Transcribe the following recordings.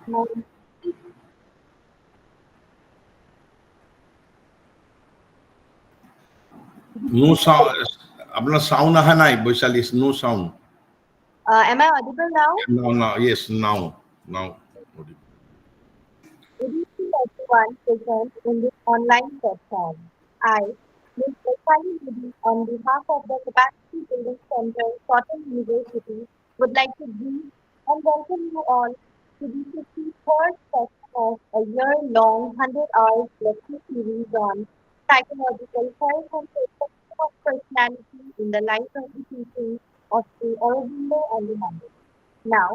No, No sound. আপনার sound আহা নাই Vaishali, no sound. am I audible now? No, yes, now. Good evening, everyone present in this online platform. I, Ms. Vaishali Modi, on behalf of the Capacity Building Center, Cotton University, would like to greet and welcome you all to the 53rd session of a year-long 100 hours lecture series on psychological health and perspective of personality in the light of the teachings of the Aurobindo and the Mandela. Now,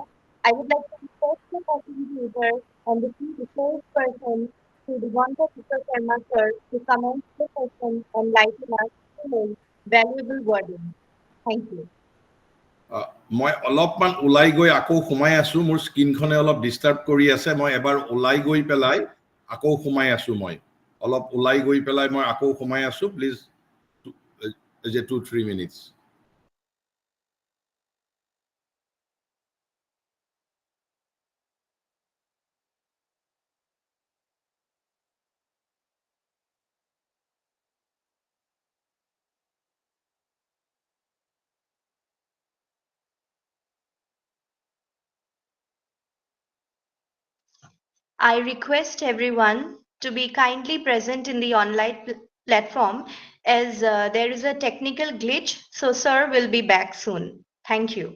I would like to request the facilitator and the key resource person to the Wanda Sharma sir to commence the session and enlighten us with valuable wording. Thank you. মই অলপমান ওলাই গৈ আকৌ সোমাই আছো, মোৰ স্ক্ৰীনখনে অলপ disturb কৰি আছে। মই এবাৰ ওলাই গৈ পেলাই আকৌ সোমাই আছো। মই অলপ ওলাই গৈ পেলাই মই আকৌ সোমাই আছো। Please 2-3 minutes. I request everyone to be kindly present in the online platform as there is a technical glitch, so sir will be back soon. Thank you.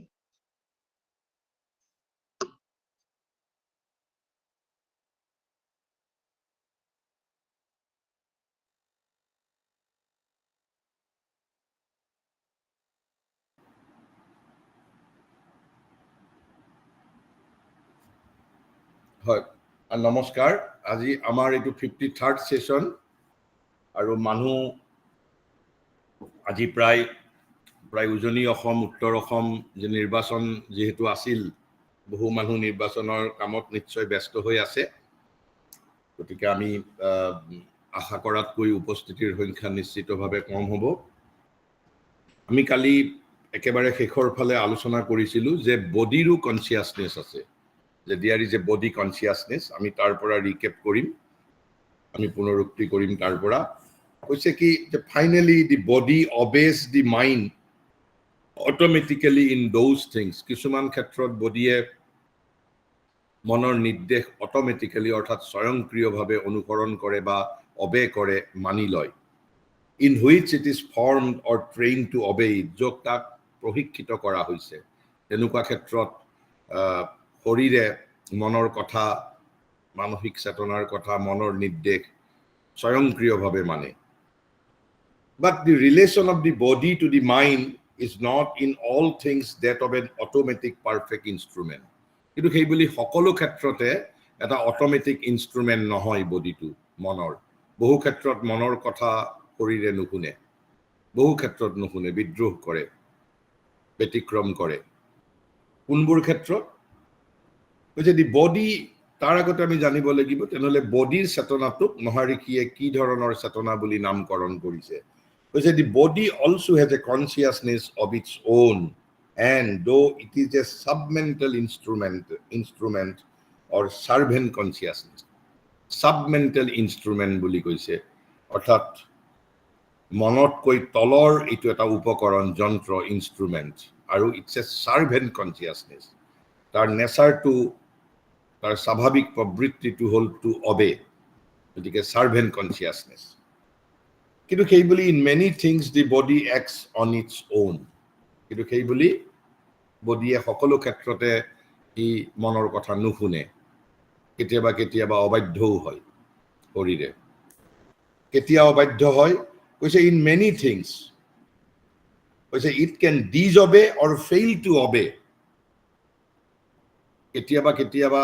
হয়, নমস্কাৰ। আজি আমাৰ এইটো 53rd সেশন আৰু মানুহ আজি প্ৰায় উজনি অসম, উত্তৰ অসম যে নিৰ্বাচন যেহেতু আছিল, বহু মানুহ নিৰ্বাচনৰ কামত নিশ্চয় ব্যস্ত হৈ আছে। গতিকে আমি আশা কৰাতকৈ উপস্থিতিৰ সংখ্যা নিশ্চিতভাৱে কম হ'ব। আমি কালি একেবাৰে শেষৰ ফালে আলোচনা কৰিছিলোঁ যে বডিৰো কনচিয়াছনেছ আছে, যে there is a body consciousness. আমি তাৰ পৰা ৰিকেপ কৰিম, আমি পুনৰুক্তি কৰিম তাৰ পৰা। কৈছে কি যে finally the body obese the mind automatically in those things. কিছুমান ক্ষেত্ৰত বডিয়ে মনৰ নিৰ্দেশ অট'মেটিকেলি অৰ্থাৎ স্বয়ংক্ৰিয়ভাৱে অনুসৰণ কৰে বা অবে কৰে, মানি লয়। In which it is formed or train to obey it, য'ত তাক প্ৰশিক্ষিত কৰা হৈছে। তেনেকুৱা ক্ষেত্ৰত শৰীৰে মনৰ কথা, মানসিক চেতনাৰ কথা, মনৰ নিৰ্দেশ স্বয়ংক্ৰিয়ভাৱে মানে। But the relation of the body to the mind is not in all things that of an automatic perfect instrument. কিন্তু সেইবুলি সকলো ক্ষেত্ৰতে এটা অট'মেটিক ইনষ্ট্ৰুমেণ্ট নহয় বডিটো মনৰ। বহু ক্ষেত্ৰত মনৰ কথা শৰীৰে নুশুনে, বহু ক্ষেত্ৰত নুশুনে, বিদ্ৰোহ কৰে, ব্যতিক্ৰম কৰে। কোনবোৰ ক্ষেত্ৰত? যদি বডি, তাৰ আগতে আমি জানিব লাগিব তেনেহ'লে বডিৰ চেতনাটোক মহাৰিষিয়ে কি ধৰণৰ চেতনা বুলি নামকৰণ কৰিছে। কৈছে the body also has a consciousness of its own, and though it is a submental instrument or servant consciousness, submental instrument বুলি কৈছে, অৰ্থাৎ মনতকৈ তলৰ এইটো এটা উপকৰণ, যন্ত্ৰ, ইনষ্ট্ৰুমেণ্ট, আৰু ইটছ এ ছাৰ্ভেণ্ট কনচিয়াছনেছ। তাৰ নেচাৰটো, তাৰ স্বাভাৱিক প্ৰবৃত্তিটো হ'ল টু অবে, গতিকে ছাৰ্ভেণ্ট কনচিয়াছনেছ। কিন্তু সেইবুলি in many things the body acts on its own, কিন্তু সেইবুলি বডিয়ে সকলো ক্ষেত্ৰতে ই মনৰ কথা নুশুনে। কেতিয়াবা কেতিয়াবা অবাধ্যও হয় শৰীৰে। কেতিয়া অবাধ্য হয়? কৈছে ইন মেনি থিংছ, কৈছে it can disobey or fail to obey. কেতিয়াবা কেতিয়াবা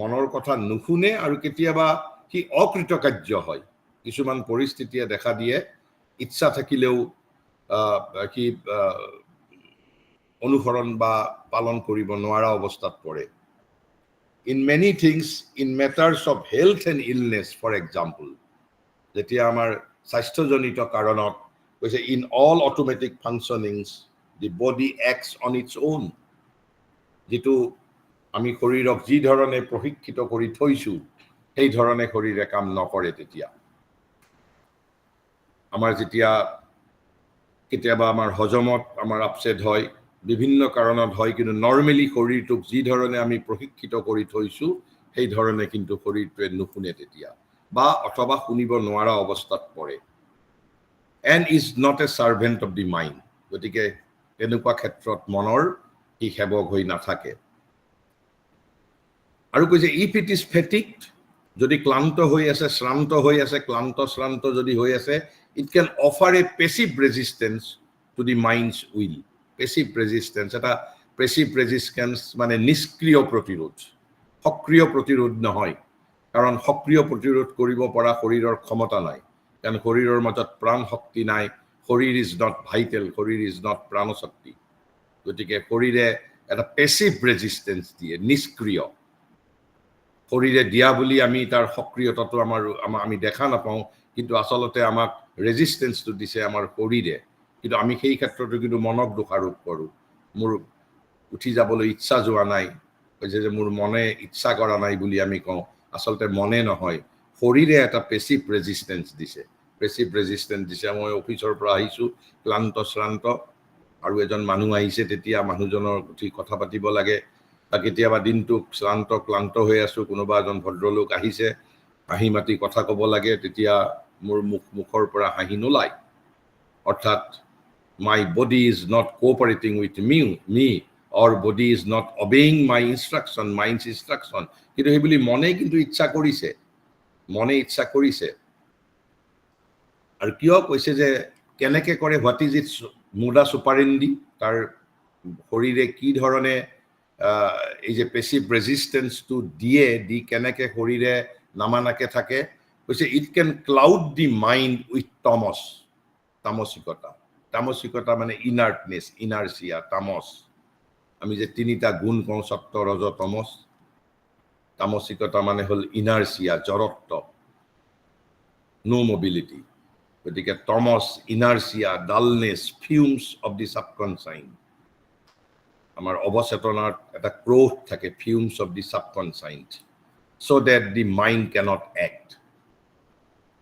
মনৰ কথা নুশুনে আৰু কেতিয়াবা সি অকৃতকাৰ্য হয়। কিছুমান পৰিস্থিতিয়ে দেখা দিয়ে ইচ্ছা থাকিলেও সি অনুসৰণ বা পালন কৰিব নোৱাৰা অৱস্থাত পৰে। In many things, in matters of health and illness for example, যেতিয়া আমাৰ স্বাস্থ্যজনিত কাৰণত কৈছে in all automatic functionings the body acts on its own. যিটো আমি শৰীৰক যি ধৰণে প্ৰশিক্ষিত কৰি থৈছোঁ সেই ধৰণে শৰীৰে কাম নকৰে তেতিয়া আমাৰ যেতিয়া কেতিয়াবা আমাৰ হজমত আমাৰ আপসেট হয় বিভিন্ন কাৰণত হয় কিন্তু নৰ্মেলি শৰীৰটোক যি ধৰণে আমি প্ৰশিক্ষিত কৰি থৈছোঁ সেই ধৰণে কিন্তু শৰীৰটোৱে নুশুনে তেতিয়া বা অথবা শুনিব নোৱাৰা অৱস্থাত পৰে and is not a servant of the mind গতিকে এনেকুৱা ক্ষেত্ৰত মনৰ ই সেৱক হৈ নাথাকে আৰু কৈছে if it is fatigued যদি ক্লান্ত হৈ আছে শ্ৰান্ত হৈ আছে ক্লান্ত শ্ৰান্ত যদি হৈ আছে it can offer a passive resistance to the mind's will passive resistance এটা passive resistance মানে নিষ্ক্ৰিয় প্ৰতিৰোধ সক্ৰিয় প্ৰতিৰোধ নহয় কাৰণ সক্ৰিয় প্ৰতিৰোধ কৰিব পৰা শৰীৰৰ ক্ষমতা নাই কাৰণ শৰীৰৰ মাজত প্ৰাণ শক্তি নাই শৰীৰ ইজ নট ভাইটেল শৰীৰ ইজ নট প্ৰাণ শক্তি গতিকে শৰীৰে এটা পেছিভ ৰেজিষ্টেন্স দিয়ে নিষ্ক্ৰিয় শৰীৰে দিয়া বুলি আমি তাৰ সক্ৰিয়তাটো আমি দেখা নাপাওঁ কিন্তু আচলতে আমাক ৰেজিষ্টেন্সটো দিছে আমাৰ শৰীৰে কিন্তু আমি সেই ক্ষেত্ৰতো কিন্তু মনক দোষাৰোপ কৰোঁ মোৰ উঠি যাবলৈ ইচ্ছা যোৱা নাই কৈছে যে মোৰ মনে ইচ্ছা কৰা নাই বুলি আমি কওঁ আচলতে মনে নহয় শৰীৰে এটা পেছিভ ৰেজিষ্টেন্স দিছে পেছিভ ৰেজিষ্টেন্স দিছে মই অফিচৰ পৰা আহিছোঁ ক্লান্ত শ্ৰান্ত আৰু এজন মানুহ আহিছে তেতিয়া মানুহজনৰ উঠি কথা পাতিব লাগে বা কেতিয়াবা দিনটো শ্ৰান্ত ক্লান্ত হৈ আছোঁ কোনোবা এজন ভদ্ৰলোক আহিছে হাঁহি মাতি কথা ক'ব লাগে তেতিয়া মোৰ মুখৰ পৰা হাঁহি নোলায় অৰ্থাৎ my body is not cooperating with me or body is not obeying my instruction mind's instruction কিন্তু সেই বুলি মনে কিন্তু ইচ্ছা কৰিছে আৰু কিয় কৈছে যে কেনেকে কৰে হোৱাট ইজ ইটস মুডা সুপাৰিণ্ডি তাৰ শৰীৰে কি ধৰণে এই যে পেছিভ ৰেজিষ্টেন্সটো দি কেনেকে শৰীৰে নামানাকে থাকে কৈছে it can cloud the mind with তামসিকতা মানে ইনাৰ্টনেছ ইনাৰ্চিয়া তামস আমি যে তিনিটা গুণ কওঁ সত্য ৰজ তমস তামসিকতা মানে হ'ল ইনাৰ্চিয়া জড়ত্ব নো মোবিলিটি গতিকে তমস ইনাৰ্চিয়া ডালনেছ ফিউমছ অফ দি সাবকনসাইন আমাৰ অৱচেতনাৰ এটা ক্ৰোধ থাকে fumes of the subconscient so that the mind cannot act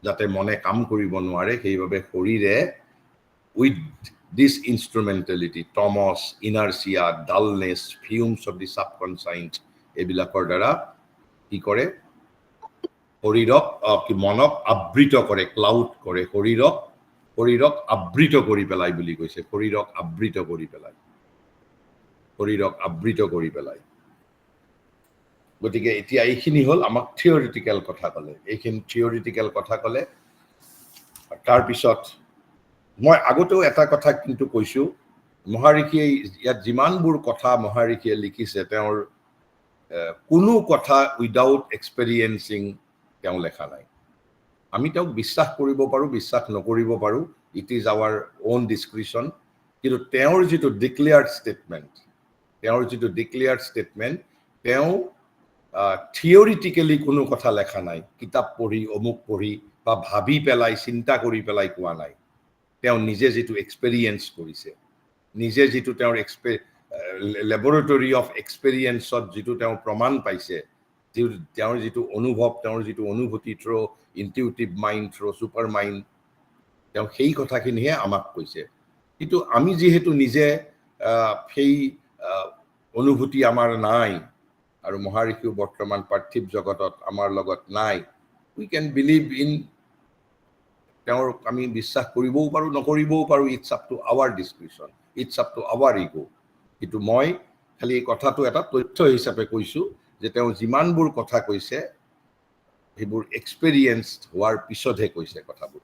যাতে মনে কাম কৰিব নোৱাৰে সেইভাবে শৰীৰে with this instrumentality tamas inertia dullness fumes of the subconscious এবিলাকৰ দ্বাৰা কি কৰে শৰীৰক কি মনক আবৃত কৰে ক্লাউড কৰে শৰীৰক আবৃত কৰি পেলাই বুলি কৈছে শৰীৰক আবৃত কৰি পেলাই গতিকে এতিয়া এইখিনি হ'ল আমাক থিওৰিটিক্যাল কথা ক'লে এইখিনি থিওৰিটিক্যাল কথা ক'লে তাৰ পিছত মই আগতেও এটা কথা কিন্তু কৈছো মহাৰিষিয়ে ইয়াত যিমানবোৰ কথা মহাৰিষিয়ে লিখিছে তেওঁৰ কোনো কথা উইদাউট এক্সপেৰিয়েন্সিং তেওঁ লেখা নাই আমি তেওঁক বিশ্বাস কৰিব পাৰো বিশ্বাস নকৰিব পাৰো ইট ইজ আৱাৰ ওন ডিসক্ৰিপশন কিন্তু তেওঁৰ যিটো ডিক্লেয়াৰ্ড ষ্টেটমেন্ট তেওঁ থিওৰিটিক্যালি কোনো কথা লেখা নাই কিতাপ পঢ়ি অমুক পঢ়ি বা ভাবি পেলাই চিন্তা কৰি পেলাই কোৱা নাই তেওঁ নিজে যিটো এক্সপেৰিয়েন্স কৰিছে নিজে যিটো তেওঁৰ লেবৰেটৰী অফ এক্সপেৰিয়েন্সত যিটো তেওঁ প্ৰমাণ পাইছে তেওঁৰ যিটো অনুভৱ তেওঁৰ যিটো অনুভূতি through intuitive mind through super mind তেওঁ সেই কথাখিনিহে আমাক কৈছে কিন্তু আমি যিহেতু নিজে সেই অনুভূতি আমাৰ নাই আৰু মহাৰিষিও বৰ্তমান পাৰ্থিৱ জগতত আমাৰ লগত নাই উই কেন বিলিভ ইন তেওঁৰ আমি বিশ্বাস কৰিবও পাৰো নকৰিবও পাৰো it's up to our discretion it's up to our ego কিন্তু মই খালি এই কথাটো এটা তথ্য হিচাপে কৈছো যে তেওঁ যিমানবোৰ কথা কৈছে সেইবোৰ এক্সপেৰিয়েন্স হোৱাৰ পিছতহে কৈছে কথাবোৰ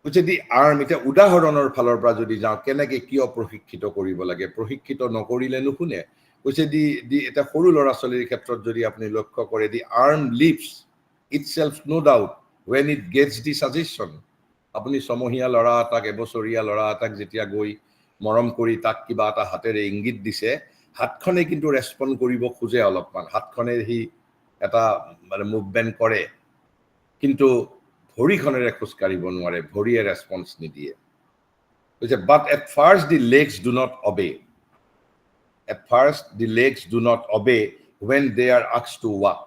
যদি আৰ্ম এতিয়া উদাহৰণৰ ফালৰ পৰা যদি যাওঁ কেনেকে কিয় প্ৰশিক্ষিত কৰিব লাগে প্ৰশিক্ষিত নকৰিলে নুশুনে কৈছে এটা সৰু ল'ৰা ছোৱালীৰ ক্ষেত্ৰত যদি আপুনি লক্ষ্য কৰে the arm lives itself no doubt when it gets the suggestion আপুনি সমহীয়া ল'ৰা এটাক এবছৰীয়া ল'ৰা এটাক যেতিয়া গৈ মৰম কৰি তাক কিবা এটা হাতেৰে ইংগিত দিছে হাতখনে কিন্তু ৰেসপন্ড কৰিব খোজে অলপমান হাতখনে হি এটা মানে মুভমেন্ট কৰে কিন্তু ভৰিখনেৰে খোজ কাঢ়িব নোৱাৰে ভৰিয়ে ৰেসপন্স নিদিয়ে কৈছে but at first the legs do not obey at first the legs do not obey when they are asked to walk.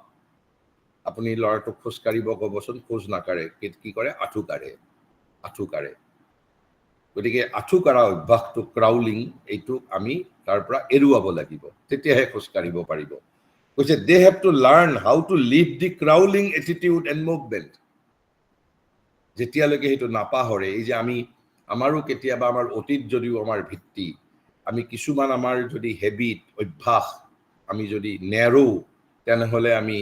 আপুনি ল'ৰাটোক খোজ কাঢ়িব ক'বচোন, খোজ নাকাঢ়ে, কি কৰে? আঁঠু কাঢ়ে। গতিকে আঁঠু কাঢ়া অভ্যাসটো ক্ৰাউলিং, এইটো আমি তাৰ পৰা এৰুৱাব লাগিব, তেতিয়াহে খোজ কাঢ়িব পাৰিব। কৈছে they have to learn how to leave the crawling attitude and movement. যেতিয়ালৈকে সেইটো নাপাহৰে, এই যে আমাৰো কেতিয়াবা আমাৰ অতীত যদিও আমাৰ ভিত্তি, আমি কিছুমান আমাৰ যদি হেবিট, অভ্যাস আমি যদি নেৰো, তেনেহ'লে আমি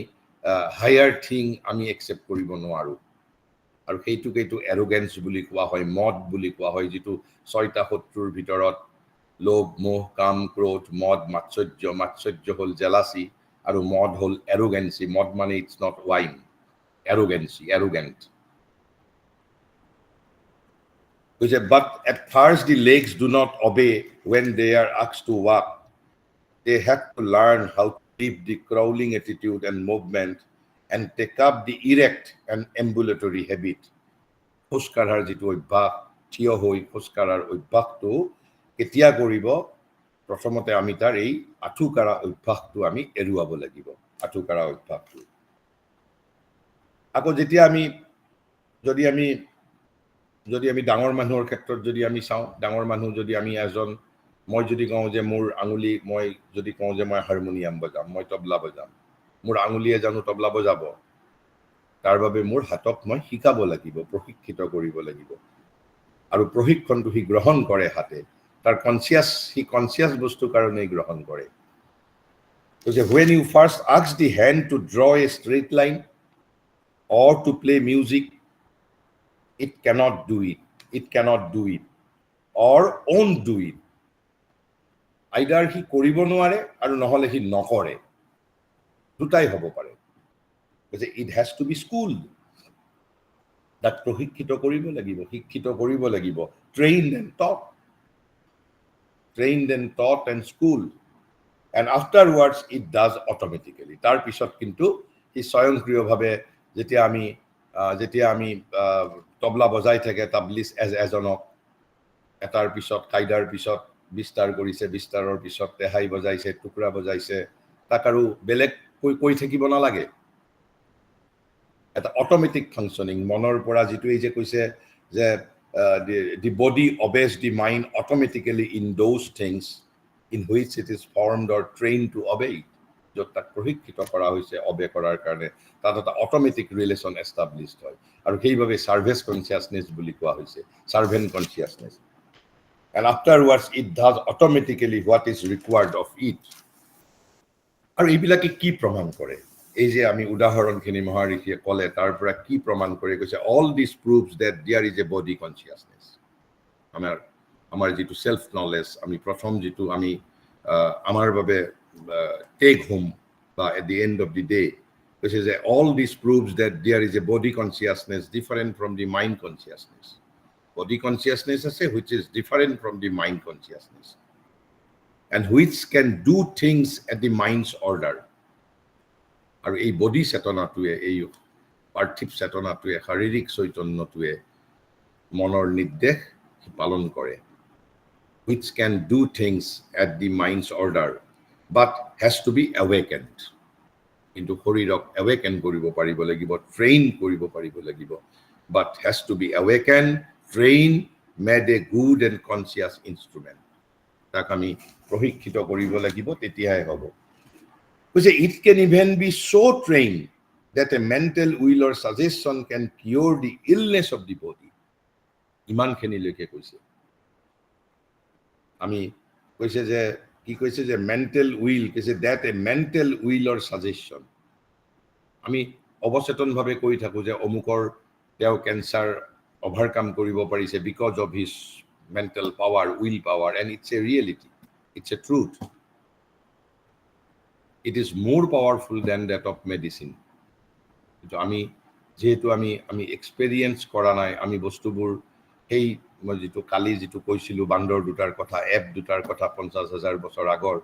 হায়াৰ থিং আমি একচেপ্ট কৰিব নোৱাৰো। আৰু সেইটো এৰোগেন্স বুলি কোৱা হয়, মদ বুলি কোৱা হয়, যিটো 6টা শত্ৰুৰ ভিতৰত লোভ, মোহ, কাম, ক্ৰোধ, মদ, মাৎসৰ্য হ'ল জেলাচি, আৰু মদ হ'ল এৰোগেন্সি। মদ মানে ইটছ নট ৱাইন, এৰোগেন্ট। কৈছে but at first the legs do not obey when they are asked to walk. They have to learn how to leave the crawling attitude and movement and take up the erect and ambulatory habit. খোজ কাঢ়াৰ যিটো অভ্যাস, থিয় হৈ খোজ কাঢ়াৰ অভ্যাসটো কেতিয়া কৰিব? প্ৰথমতে আমি তাৰ এই আঁঠু কাঢ়া অভ্যাসটো আমি এৰুৱাব লাগিব, আঁঠু কাঢ়া অভ্যাসটো। আকৌ যেতিয়া যদি আমি ডাঙৰ মানুহৰ ক্ষেত্ৰত যদি আমি চাওঁ, ডাঙৰ মানুহ যদি আমি মই যদি কওঁ যে মোৰ আঙুলি, মই যদি কওঁ যে মই হাৰমনিয়াম বজাম, মই তবলা বজাম, মোৰ আঙুলিয়ে জানো তবলা বজাব? তাৰ বাবে মোৰ হাতক মই শিকাব লাগিব, প্ৰশিক্ষিত কৰিব লাগিব। আৰু প্ৰশিক্ষণটো সি গ্ৰহণ কৰে হাতে, তাৰ কনচিয়াছ বস্তুৰ কাৰণেই গ্ৰহণ কৰে। কৈছে when you first ask the hand to draw a straight line or to play music, it cannot do it or won't do it. Either সি কৰিব নোৱাৰে আৰু নহ'লে সি নকৰে, দুটাই হ'ব পাৰে। It has to be schooled. তাক প্ৰশিক্ষিত কৰিব লাগিব, শিক্ষিত কৰিব লাগিব, trained and schooled, and afterwards it does automatically. তাৰ পিছত কিন্তু সি স্বয়ংক্ৰিয়ভাৱে যেতিয়া আমি তবলা বজাই থাকে, তাবলিছ এজনক এটাৰ পিছত কাইদাৰ পিছত বিস্তাৰ কৰিছে, বিস্তাৰৰ পিছত তেহাই বজাইছে, টুকুৰা বজাইছে, তাক আৰু বেলেগ কৈ থাকিব নালাগে। এটা অট'মেটিক ফাংচনিং, মনৰ পৰা যিটো এই যে কৈছে যে the body obeys the mind automatically in those things in which it is formed or trained to obey. য'ত তাক প্ৰশিক্ষিত কৰা হৈছে অবে কৰাৰ কাৰণে, তাত এটা অট'মেটিক ৰিলেশ্যন এষ্টাব্লিছড হয়। আৰু সেইবাবে ছাৰ্ভেচ কনচিয়াছনেছ বুলি কোৱা হৈছে, servant consciousness. And afterwards it does automatically what is required of it. আৰু এইবিলাকে কি প্ৰমাণ কৰে? এই যে আমি উদাহৰণখিনি মহাৰিষিয়ে ক'লে, তাৰ পৰা কি প্ৰমাণ কৰে? কৈছে all this proves that there is a body consciousness. আমাৰ যিটো সেলফ নলেজ, আমি প্ৰথম যিটো আমি আমাৰ বাবে টেক হোম বা at the end of the day, কৈছে যে all this proves that there is a body consciousness different from the mind consciousness. Body consciousness আছে which is different from the mind consciousness and which can do things at the mind's order. আৰু এই body চেতনাটোৱে, এই পাৰ্থিৱ চেতনাটোৱে, শাৰীৰিক চৈতন্যটোৱে মনৰ নিৰ্দেশ পালন কৰে, which can do things at the mind's order but has to be awakened. কিন্তু শৰীৰক awaken কৰিব পাৰিব লাগিব, ট্ৰেইন কৰিব পাৰিব লাগিব, but has to be awakened, trained, made a good and conscious instrument. তাক আমি প্ৰশিক্ষিত কৰিব লাগিব, তেতিয়াহে হ'ব। কৈছে it can even be so trained that a mental will or suggestion can cure the illness of the body. ইমানখিনিলৈকে কৈছে। আমি কৈছে যে কি কৈছে যে মেণ্টেল উইল, কৈছে that a mental will or suggestion. আমি অৱচেতনভাৱে কৈ থাকো যে অমুকৰ তেওঁ কেঞ্চাৰ অভাৰকাম কৰিব পাৰিছে because of his mental power, will power, and it's a reality, it's a truth. It is more powerful than that of medicine. আমি যেহেতু আমি এক্সপেৰিয়েঞ্চ কৰা নাই, আমি বস্তুবোৰ সেই মই যিটো কালি যিটো কৈছিলোঁ বান্দৰ দুটাৰ কথা, এপ দুটাৰ কথা 50,000 বছৰ আগৰ,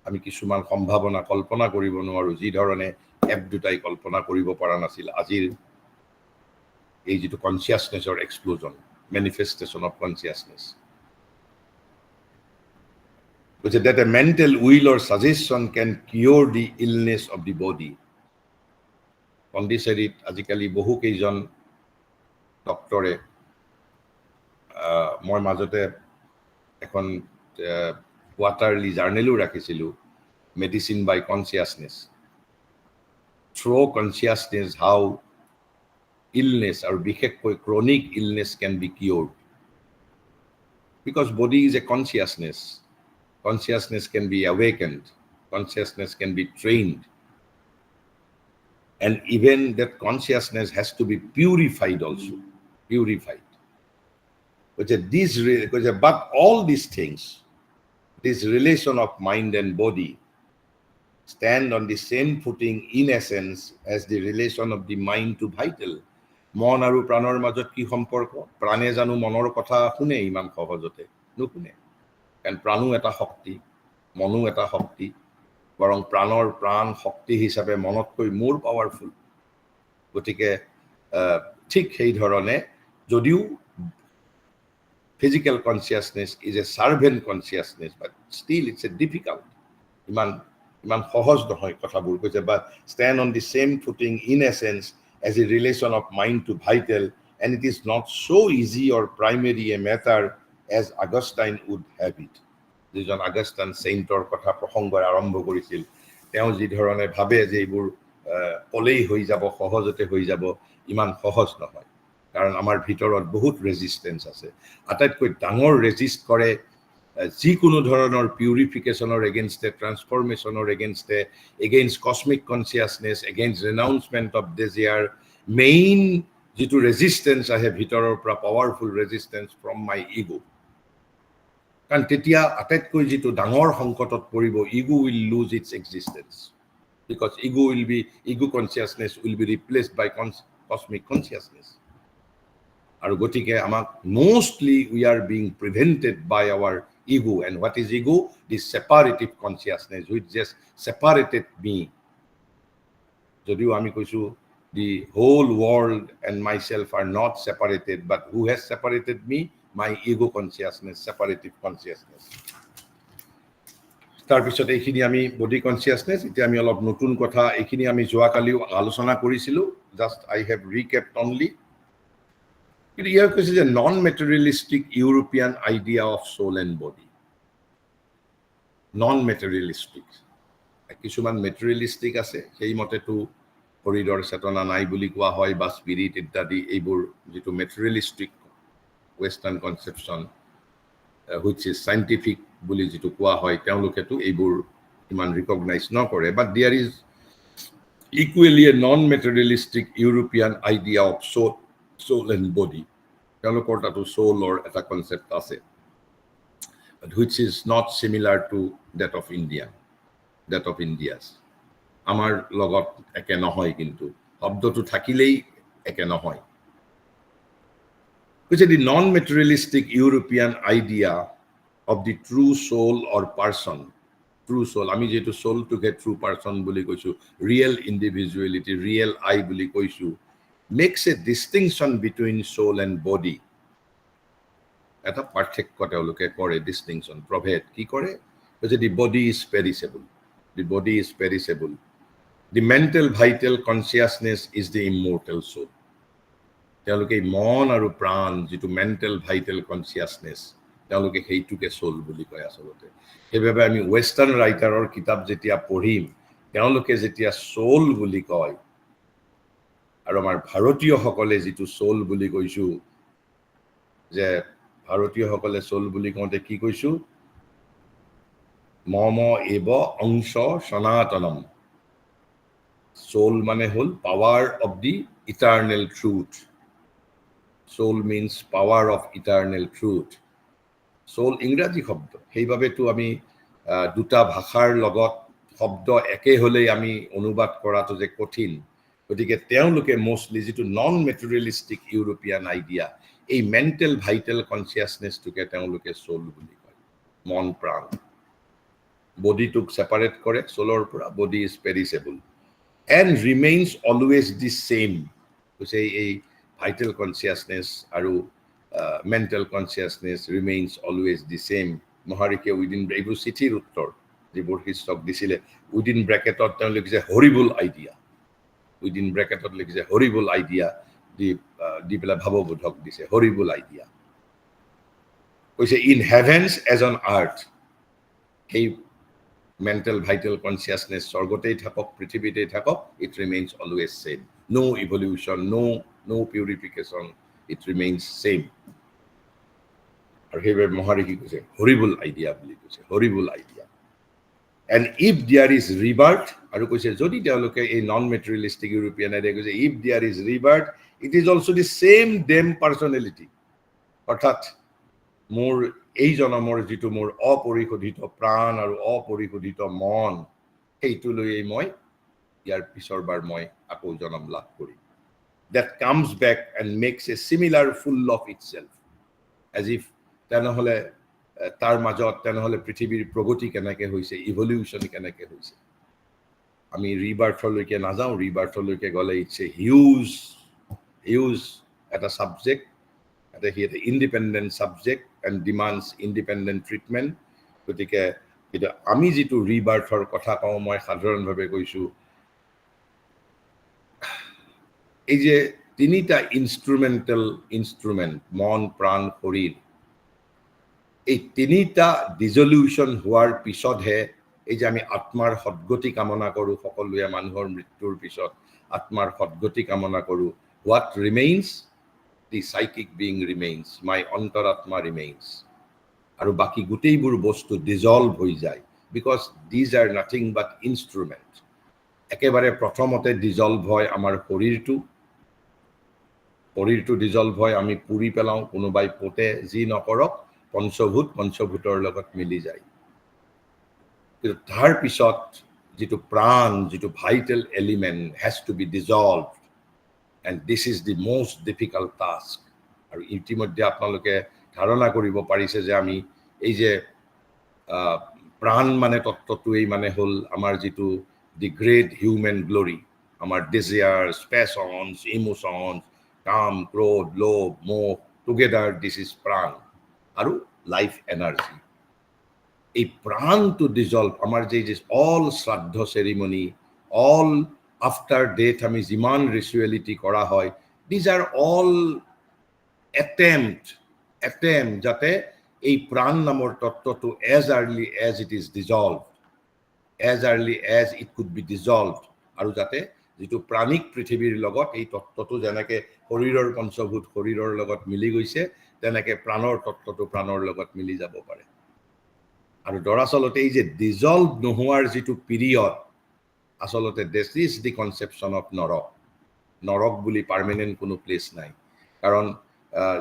আমি কিছুমান সম্ভাৱনা কল্পনা কৰিব নোৱাৰো, যি ধৰণে এপ দুটাই কল্পনা কৰিব পৰা নাছিল। আজিৰ এই যিটো কনচিয়াছনেছৰ এক্সপ্লোজন, মেনিফেষ্টেশ্যন অফ কনচিয়াছনেছ, কৈছে that a mental will or suggestion can cure the illness of the body. পণ্ডিচেৰীত আজিকালি বহু কেইজন ডক্টৰে মই মাজতে এখন কোৱাৰ্টাৰলি জাৰ্নেলো ৰাখিছিলোঁ medicine by consciousness through consciousness how illness আৰু বিশেষকৈ chronic illness can be cured because body is a consciousness consciousness can be awakened, consciousness can be trained, and even that consciousness has to be purified also, purified. But all these things, this relation of mind and body, stand on the same footing in essence as the relation of the mind to vital. মন আৰু প্ৰাণৰ মাজত কি সম্পৰ্ক? প্ৰাণে জানো মনৰ কথা শুনে ইমান সহজতে? নুশুনে। কাৰণ প্ৰাণো এটা শক্তি, মনো এটা শক্তি, বৰং প্ৰাণৰ প্ৰাণ শক্তি হিচাপে মনতকৈ মোৰ পাৱাৰফুল। গতিকে ঠিক সেই ধৰণে যদিও physical consciousness is a servant consciousness, but still it's a difficult. ইমান সহজ নহয় কথাবোৰ কৈছে, but stand on the same footing in essence as a relation of mind to vital, and it is not so easy or primary a matter as Augustine would have it. যিজন আগষ্টাইন চেইণ্টৰ কথা প্ৰসংগৰ আৰম্ভ কৰিছিল, তেওঁ যি ধৰণে ভাবে যে এইবোৰ ক'লেই হৈ যাব, সহজতে হৈ যাব, ইমান সহজ নহয়। কাৰণ আমাৰ ভিতৰত বহুত ৰেজিষ্টেঞ্চ আছে। আটাইতকৈ ডাঙৰ ৰেজিষ্ট কৰে যিকোনো ধৰণৰ পিউৰিফিকেশ্যনৰ এগেইনষ্টে, ট্ৰান্সফৰ্মেশ্যনৰ এগেইনষ্টে, against cosmic consciousness, against renouncement of desire, main যিটো ৰেজিষ্টেঞ্চ আহে ভিতৰৰ পৰা, powerful resistance from my ego'. কাৰণ তেতিয়া আটাইতকৈ যিটো ডাঙৰ সংকটত পৰিব, ego will lose its existence, because ego consciousness will be replaced by cosmic consciousness. আৰু গতিকে আমাক mostly we are being prevented by our ego. And what is ego? This separative consciousness which just separated me. যদিও আমি কৈছোঁ the whole world and myself are not separated, but who has separated me? My ego consciousness, separative consciousness. তাৰপিছত এইখিনি আমি body consciousness, এতিয়া আমি অলপ নতুন কথা, এইখিনি আমি যোৱাকালিও আলোচনা কৰিছিলোঁ, just I have recapped only. কিন্তু ইয়াৰ কৈছে যে non materialistic European idea of soul and body. Non materialistic, কিছুমান মেটেৰিয়েলিষ্টিক আছে, সেইমতেতো শৰীৰৰ চেতনা নাই বুলি কোৱা হয়, বা স্পিৰিট ইত্যাদি, এইবোৰ যিটো materialistic western conception which is scientific বুলি যিটো কোৱা হয়, তেওঁলোকেতো এইবোৰ ইমান ৰিকগনাইজ নকৰে। But there is equally a non materialistic European idea of soul and body. তেওঁলোকৰ তাতো সোলৰ এটা কনচেপ্ট আছে, which is not similar to that of India's. আমাৰ লগত একে নহয়, কিন্তু শব্দটো থাকিলেই একে নহয়। কৈছে the non materialistic European idea of the true soul or person. True soul, আমি যিহেতু সোলটোকে ট্ৰু পাৰ্চন বুলি কৈছোঁ, ৰিয়েল ইণ্ডিভিজুৱেলিটি, ৰিয়েল আই বুলি কৈছোঁ, makes a distinction between soul and body. এটা পাৰ্থক্য তেওঁলোকে কৰে, ডিষ্টিংশ্যন, প্ৰভেদ কি কৰে? কৈছে the body is perishable, the body is perishable, the mental vital consciousness is the immortal soul. তেওঁলোকে মন আৰু প্ৰাণ, যিটো মেণ্টেল ভাইটেল কনচিয়াছনেছ, তেওঁলোকে সেইটোকে সোল বুলি কয় আচলতে। সেইবাবে আমি ৱেষ্টাৰ্ণ ৰাইটাৰৰ কিতাপ যেতিয়া পঢ়িম, তেওঁলোকে যেতিয়া সোল বুলি কয়, আৰু আমাৰ ভাৰতীয়সকলে যিটো সোল বুলি কৈছোঁ, যে ভাৰতীয়সকলে সোল বুলি কওঁতে কি কৈছোঁ? মম এব অংশ সনাতনম। সোল মানে হ'ল power of the eternal truth. Soul means power of eternal truth. Soul ইংৰাজী শব্দ, সেইবাবেতো আমি দুটা ভাষাৰ লগত শব্দ একে হ'লেই আমি অনুবাদ কৰাটো যে কঠিন। গতিকে তেওঁলোকে মোষ্টলি যিটো নন মেটেৰিয়েলিষ্টিক ইউৰোপিয়ান আইডিয়া, এই মেণ্টেল ভাইটেল কনচিয়াছনেছটোকে তেওঁলোকে সোল বুলি কয়, মন প্ৰাণ। বডিটোক ছেপাৰেট কৰে সোলৰ পৰা, body is perishable and remains always the same. কৈছে এই vital consciousness আৰু mental consciousness remains always the same মহাৰিকে উইদিন এইবোৰ চিঠিৰ উত্তৰ যিবোৰ শিষ্যক দিছিলে উইদিন ব্ৰেকেটত তেওঁ লিখিছে হৰিবল আইডিয়া উইদিন ব্ৰেকেটত লিখিছে হৰিবল আইডিয়া দি পেলাই ভাৱবোধক দিছে হৰিবল আইডিয়া কৈছে in heavens as on earth সেই মেণ্টেল ভাইটেল কনচিয়াছনেছ স্বৰ্গতেই থাকক পৃথিৱীতেই থাকক it remains always same no' evolution no' purification it remains same আৰু সেইবাবে মহাৰিষি কৈছে হৰিবল আইডিয়া বুলি কৈছে horrible idea and if there is rebirth আৰু কৈছে যদি তেওঁলোকে এই নন মেটেৰিয়েলিষ্টিক ইউৰোপিয়ান আইডিয়া কৈছে if there is rebirth it is also' the same them personality অৰ্থাৎ মোৰ এই জনমৰ যিটো মোৰ অপৰিশোধিত প্ৰাণ আৰু অপৰিশোধিত মন সেইটো লৈয়ে মই ইয়াৰ পিছৰবাৰ মই আকৌ জনম লাভ কৰিম that comes back and makes a similar full of itself as if তেনেহ'লে তাৰ মাজত তেনেহ'লে পৃথিৱীৰ প্ৰগতি কেনেকৈ হৈছে ইভলিউশ্যন কেনেকৈ হৈছে আমি ৰিবাৰ্থলৈকে নাযাওঁ ৰিবাৰ্থলৈকে গ'লে ইটছ এ হিউজ এটা ছাবজেক্ট এটা সি এটা independent subject and ডিমাণ্ডছ independent treatment গতিকে কিন্তু আমি যিটো ৰিবাৰ্থৰ কথা কওঁ মই সাধাৰণভাৱে কৈছোঁ এই যে তিনিটা ইনষ্ট্ৰুমেণ্ট মন প্ৰাণ শৰীৰ এই তিনিটা ডিজলিউশ্যন হোৱাৰ পিছতহে এই যে আমি আত্মাৰ সদ্গতি কামনা কৰোঁ সকলোৱে মানুহৰ মৃত্যুৰ পিছত আত্মাৰ সদ্গতি কামনা কৰোঁ what remains the psychic being remains my অন্তৰাত্মা ৰিমেইনছ আৰু বাকী গোটেইবোৰ বস্তু ডিজলভ হৈ যায় because these are nothing but instrument একেবাৰে প্ৰথমতে ডিজলভ হয় আমাৰ শৰীৰটো ডিজলভ হয় আমি পুৰি পেলাওঁ কোনোবাই পোতে যি নকৰক পঞ্চভূতৰ লগত মিলি যায় কিন্তু তাৰ পিছত যিটো প্ৰাণ যিটো vital element has to be dissolve and this is the most difficult task আৰু ইতিমধ্যে আপোনালোকে ধাৰণা কৰিব পাৰিছে যে আমি এই যে প্ৰাণ মানে তত্ত্বটোৱেই মানে হ'ল আমাৰ যিটো দি গ্ৰেট হিউমেন গ্লৰি আমাৰ ডিজায়াৰ্ছ পেশ্যনছ ইম'শ্যনছ কাম ক্ৰোধ লোভ মোহ টুগেডাৰ দিছ ইজ প্ৰাণ আৰু লাইফ এনাৰ্জি এই প্ৰাণটো ডিজলভ আমাৰ যে অল শ্ৰাদ্ধ চেৰিমনি অল আফটাৰ ডেথ আমি যিমান ৰিচুৱেলিটি কৰা হয় দিজ আৰ অল এটেম্প্ট যাতে এই প্ৰাণ নামৰ তত্ত্বটো as early as it is dissolve as early as it could be dissolve আৰু যাতে যিটো প্ৰাণিক পৃথিৱীৰ লগত এই তত্ত্বটো যেনেকৈ শৰীৰৰ পঞ্চভূত শৰীৰৰ লগত মিলি গৈছে তেনেকৈ প্ৰাণৰ তত্ত্বটো প্ৰাণৰ লগত মিলি যাব পাৰে আৰু দৰাচলতে এই যে ডিজলভ নোহোৱাৰ যিটো পিৰিয়ড আচলতে দিছ ইজ দি কনচেপশ্যন অফ নৰক বুলি পাৰ্মানেণ্ট কোনো প্লেচ নাই কাৰণ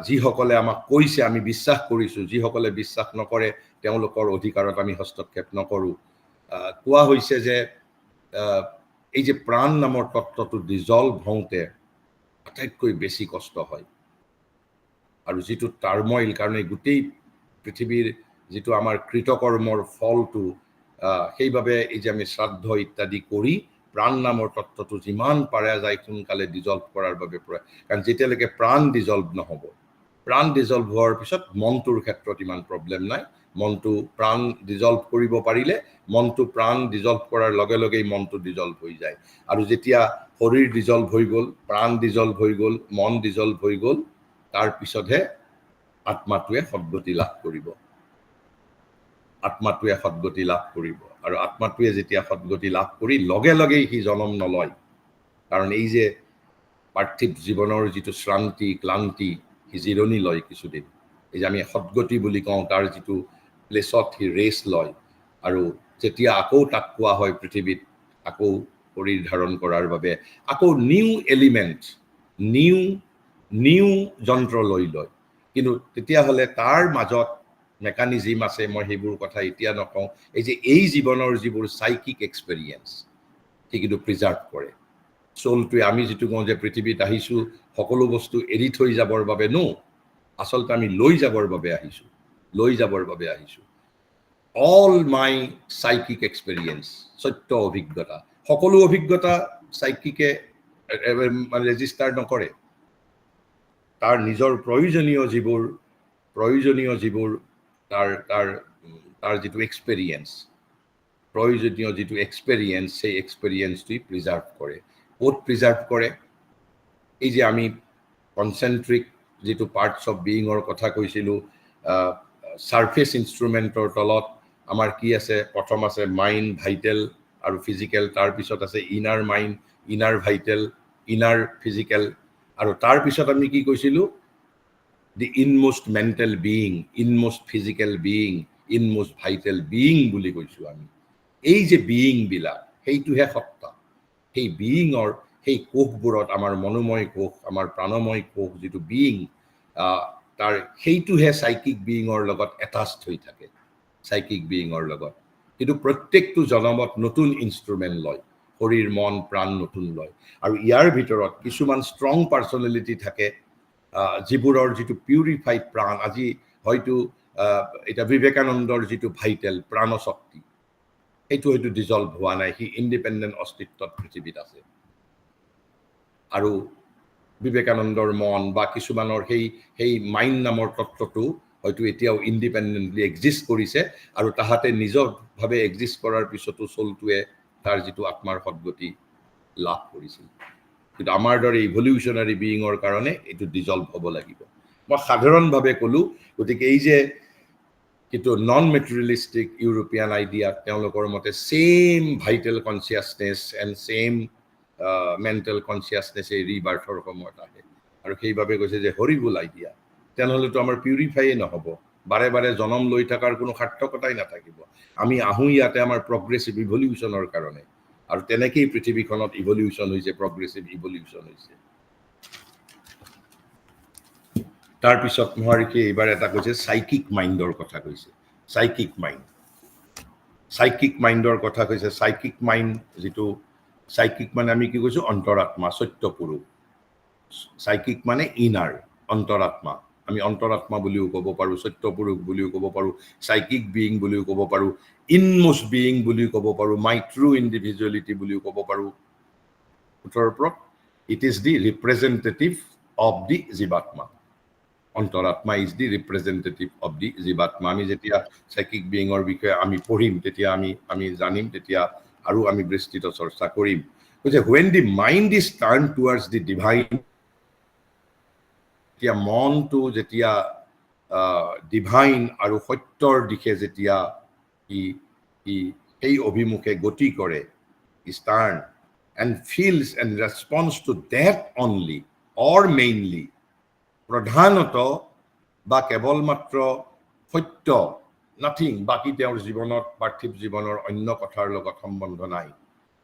যিসকলে আমাক কৈছে আমি বিশ্বাস কৰিছোঁ যিসকলে বিশ্বাস নকৰে তেওঁলোকৰ অধিকাৰত আমি হস্তক্ষেপ নকৰোঁ কোৱা হৈছে যে এই যে প্ৰাণ নামৰ তত্ত্বটো ডিজলভ হওঁতে আটাইতকৈ বেছি কষ্ট হয় আৰু যিটো টাৰ্মইল কাৰণ এই গোটেই পৃথিৱীৰ যিটো আমাৰ কৃতকৰ্মৰ ফলটো সেইবাবে এই যে আমি শ্ৰাদ্ধ ইত্যাদি কৰি প্ৰাণ নামৰ তত্ত্বটো যিমান পাৰে যায় সোনকালে ডিজলভ কৰাৰ বাবে কাৰণ যেতিয়ালৈকে প্ৰাণ ডিজলভ নহ'ব প্ৰাণ ডিজলভ হোৱাৰ পিছত মনটোৰ ক্ষেত্ৰত ইমান প্ৰব্লেম নাই মনটো প্ৰাণ ডিজলভ কৰিব পাৰিলে মনটো প্ৰাণ ডিজলভ কৰাৰ লগে লগেই মনটো ডিজলভ হৈ যায় আৰু যেতিয়া শৰীৰ ডিজলভ হৈ গ'ল প্ৰাণ ডিজলভ হৈ গ'ল মন ডিজলভ হৈ গ'ল তাৰ পিছতহে আত্মাটোৱে সদ্গতি লাভ কৰিব আৰু আত্মাটোৱে যেতিয়া সদ্গতি লাভ কৰি লগে লগেই সি জনম নলয় কাৰণ এই যে পাৰ্থিৱ জীৱনৰ যিটো শ্ৰান্তি ক্লান্তি সি জিৰণি লয় কিছুদিন এই যে আমি সদ্গতি বুলি কওঁ তাৰ যিটো প্লেচত সি ৰেষ্ট লয় আৰু যেতিয়া আকৌ তাক কোৱা হয় পৃথিৱীত আকৌ শৰীৰ ধাৰণ কৰাৰ বাবে আকৌ নিউ এলিমেণ্ট নিউ যন্ত্ৰ লৈ লয় কিন্তু তেতিয়াহ'লে তাৰ মাজত মেকানিজিম আছে মই সেইবোৰ কথা এতিয়া নকওঁ এই যে এই জীৱনৰ যিবোৰ চাইকিক এক্সপেৰিয়েঞ্চ সি কিন্তু প্ৰিজাৰ্ভ কৰে চলটোৱে আমি যিটো কওঁ যে পৃথিৱীত আহিছোঁ সকলো বস্তু এৰি থৈ যাবৰ বাবে আচলতে আমি লৈ যাবৰ বাবে আহিছোঁ অল মাই চাইকিক এক্সপেৰিয়েঞ্চ সত্য অভিজ্ঞতা সকলো অভিজ্ঞতা চাইকিকে ৰেজিষ্টাৰ নকৰে তাৰ নিজৰ প্ৰয়োজনীয় যিবোৰ তাৰ তাৰ যিটো এক্সপেৰিয়েঞ্চ, প্ৰয়োজনীয় যিটো এক্সপেৰিয়েঞ্চ, সেই এক্সপেৰিয়েঞ্চটোই প্ৰিজাৰ্ভ কৰে। ক'ত প্ৰিজাৰ্ভ কৰে? এই যে আমি কনচেন্ট্ৰিক যিটো পাৰ্টছ অফ বিয়িঙৰ কথা কৈছিলোঁ, ছাৰ্ফেচ ইনষ্ট্ৰুমেণ্টৰ তলত আমাৰ কি আছে? প্ৰথম আছে মাইণ্ড, ভাইটেল আৰু ফিজিকেল, তাৰপিছত আছে inner mind, inner vital, inner physical, আৰু তাৰপিছত আমি কি কৈছিলোঁ? The inmost mental being, inmost physical being, inmost vital being বুলি কৈছোঁ আমি। এই যে বিয়িংবিলাক, সেইটোহে সত্তা। সেই বিয়িঙৰ সেই কোষবোৰত আমাৰ মনোময় কোষ, আমাৰ প্ৰাণময় কোষ যিটো বিয়িং, তাৰ সেইটোহে চাইকিক বিয়িঙৰ লগত এটাচড হৈ থাকে, চাইকিক বিয়িঙৰ লগত। কিন্তু প্ৰত্যেকটো জনমত নতুন ইনষ্ট্ৰুমেণ্ট লয়, শৰীৰ মন প্ৰাণ নতুন লয়। আৰু ইয়াৰ ভিতৰত কিছুমান ষ্ট্ৰং পাৰ্চনেলিটি থাকে, যিবোৰৰ যিটো পিউৰিফাইড প্ৰাণ, আজি হয়তো এতিয়া বিবেকানন্দৰ যিটো ভাইটেল প্ৰাণশক্তি, সেইটো হয়তো ডিজলভ হোৱা নাই, সি ইণ্ডিপেণ্ডেণ্ট অস্তিত্বত পৃথিৱীত আছে। আৰু বিবেকানন্দৰ মন বা কিছুমানৰ সেই মাইণ্ড নামৰ তত্ত্বটো হয়তো এতিয়াও ইণ্ডিপেণ্ডেণ্টলি এক্সিষ্ট কৰিছে, আৰু তাহাঁতে নিজৰভাৱে এক্সিষ্ট কৰাৰ পিছতো চলটোৱে তাৰ যিটো আত্মাৰ সদ্গতি লাভ কৰিছিল। কিন্তু আমাৰ দৰে ইভলিউচনাৰী বিয়িঙৰ কাৰণে এইটো ডিজলভ হ'ব লাগিব। মই সাধাৰণভাৱে ক'লোঁ, গতিকে এই যে কিন্তু নন মেটেৰিয়েলিষ্টিক ইউৰোপিয়ান আইডিয়াত তেওঁলোকৰ মতে same vital consciousness and same mental consciousness এই ৰিবাৰ্থৰ সময়ত আহে, আৰু সেইবাবে কৈছে যে হৰিবুল আইডিয়া। তেনেহ'লেতো আমাৰ পিউৰিফাইয়ে নহ'ব, বাৰে বাৰে জনম লৈ থকাৰ কোনো সাৰ্থকতাই নাথাকিব। আমি আহোঁ ইয়াতে আমাৰ প্ৰগ্ৰেছিভ ইভলিউচনৰ কাৰণে, আৰু তেনেকেই পৃথিৱীখনত ইভলিউচন হৈছে, প্ৰগ্ৰেছিভ ইভলিউচন হৈছে। তাৰপিছত মহাৰিষি এইবাৰ এটা কৈছে চাইকিক মাইণ্ডৰ কথা কৈছে। চাইকিক মাইণ্ড, চাইকিক মাইণ্ডৰ কথা কৈছে। চাইকিক মাইণ্ড যিটো, চাইকিক মানে আমি কি কৈছোঁ? অন্তৰাত্মা, সত্য পুৰুষ। চাইকিক মানে ইনাৰ, অন্তৰাত্মা। আমি অন্তৰাত্মা বুলিও ক'ব পাৰোঁ, সত্য পুৰুষ বুলিও ক'ব পাৰোঁ, চাইকিক বিয়িং বুলিও ক'ব পাৰোঁ, ইনমোষ্ট বিয়িং বুলিও ক'ব পাৰোঁ, মাই ট্ৰু ইণ্ডিভিজুৱেলিটি বুলিও ক'ব পাৰোঁ। উত্তৰৰ ওপৰত it is the representative of the জীৱাত্মা। অন্তৰাত্মা is the representative of the জীৱাত্মা। আমি যেতিয়া চাইকিক বিয়িঙৰ বিষয়ে আমি পঢ়িম, তেতিয়া আমি জানিম, তেতিয়া আৰু আমি বিস্তৃত চৰ্চা কৰিম। কৈছে when the mind is turned towards the divine, যেতিয়া মনটো যেতিয়া ডিভাইন আৰু সত্যৰ দিশে যেতিয়া ই সেই অভিমুখে গতি কৰে, is turned and feels and responds to that only or mainly, প্ৰধানত বা কেৱল মাত্ৰ সত্য, নাথিং, বাকী তেওঁৰ জীৱনত, পাৰ্থিৱ জীৱনৰ অন্য কথাৰ লগত সম্বন্ধ নাই।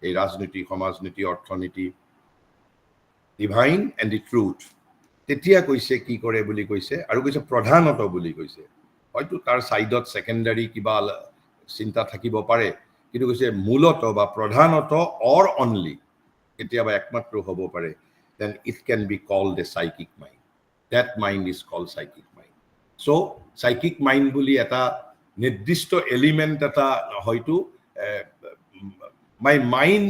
এই ৰাজনীতি, সমাজনীতি, অৰ্থনীতি, ডিভাইন এণ্ড দি ট্ৰুথ, তেতিয়া কৈছে কি কৰে বুলি কৈছে, আৰু কৈছে প্ৰধানত বুলি কৈছে। হয়তো তাৰ ছাইডত ছেকেণ্ডাৰী কিবা চিন্তা থাকিব পাৰে, কিন্তু কৈছে মূলত বা প্ৰধানত অৰ অনলি, কেতিয়াবা একমাত্ৰ হ'ব পাৰে, then it can be called a psychic mind. That mind is called psychic mind. So psychic mind বুলি এটা নিৰ্দিষ্ট এলিমেণ্ট এটা হয়তো, my mind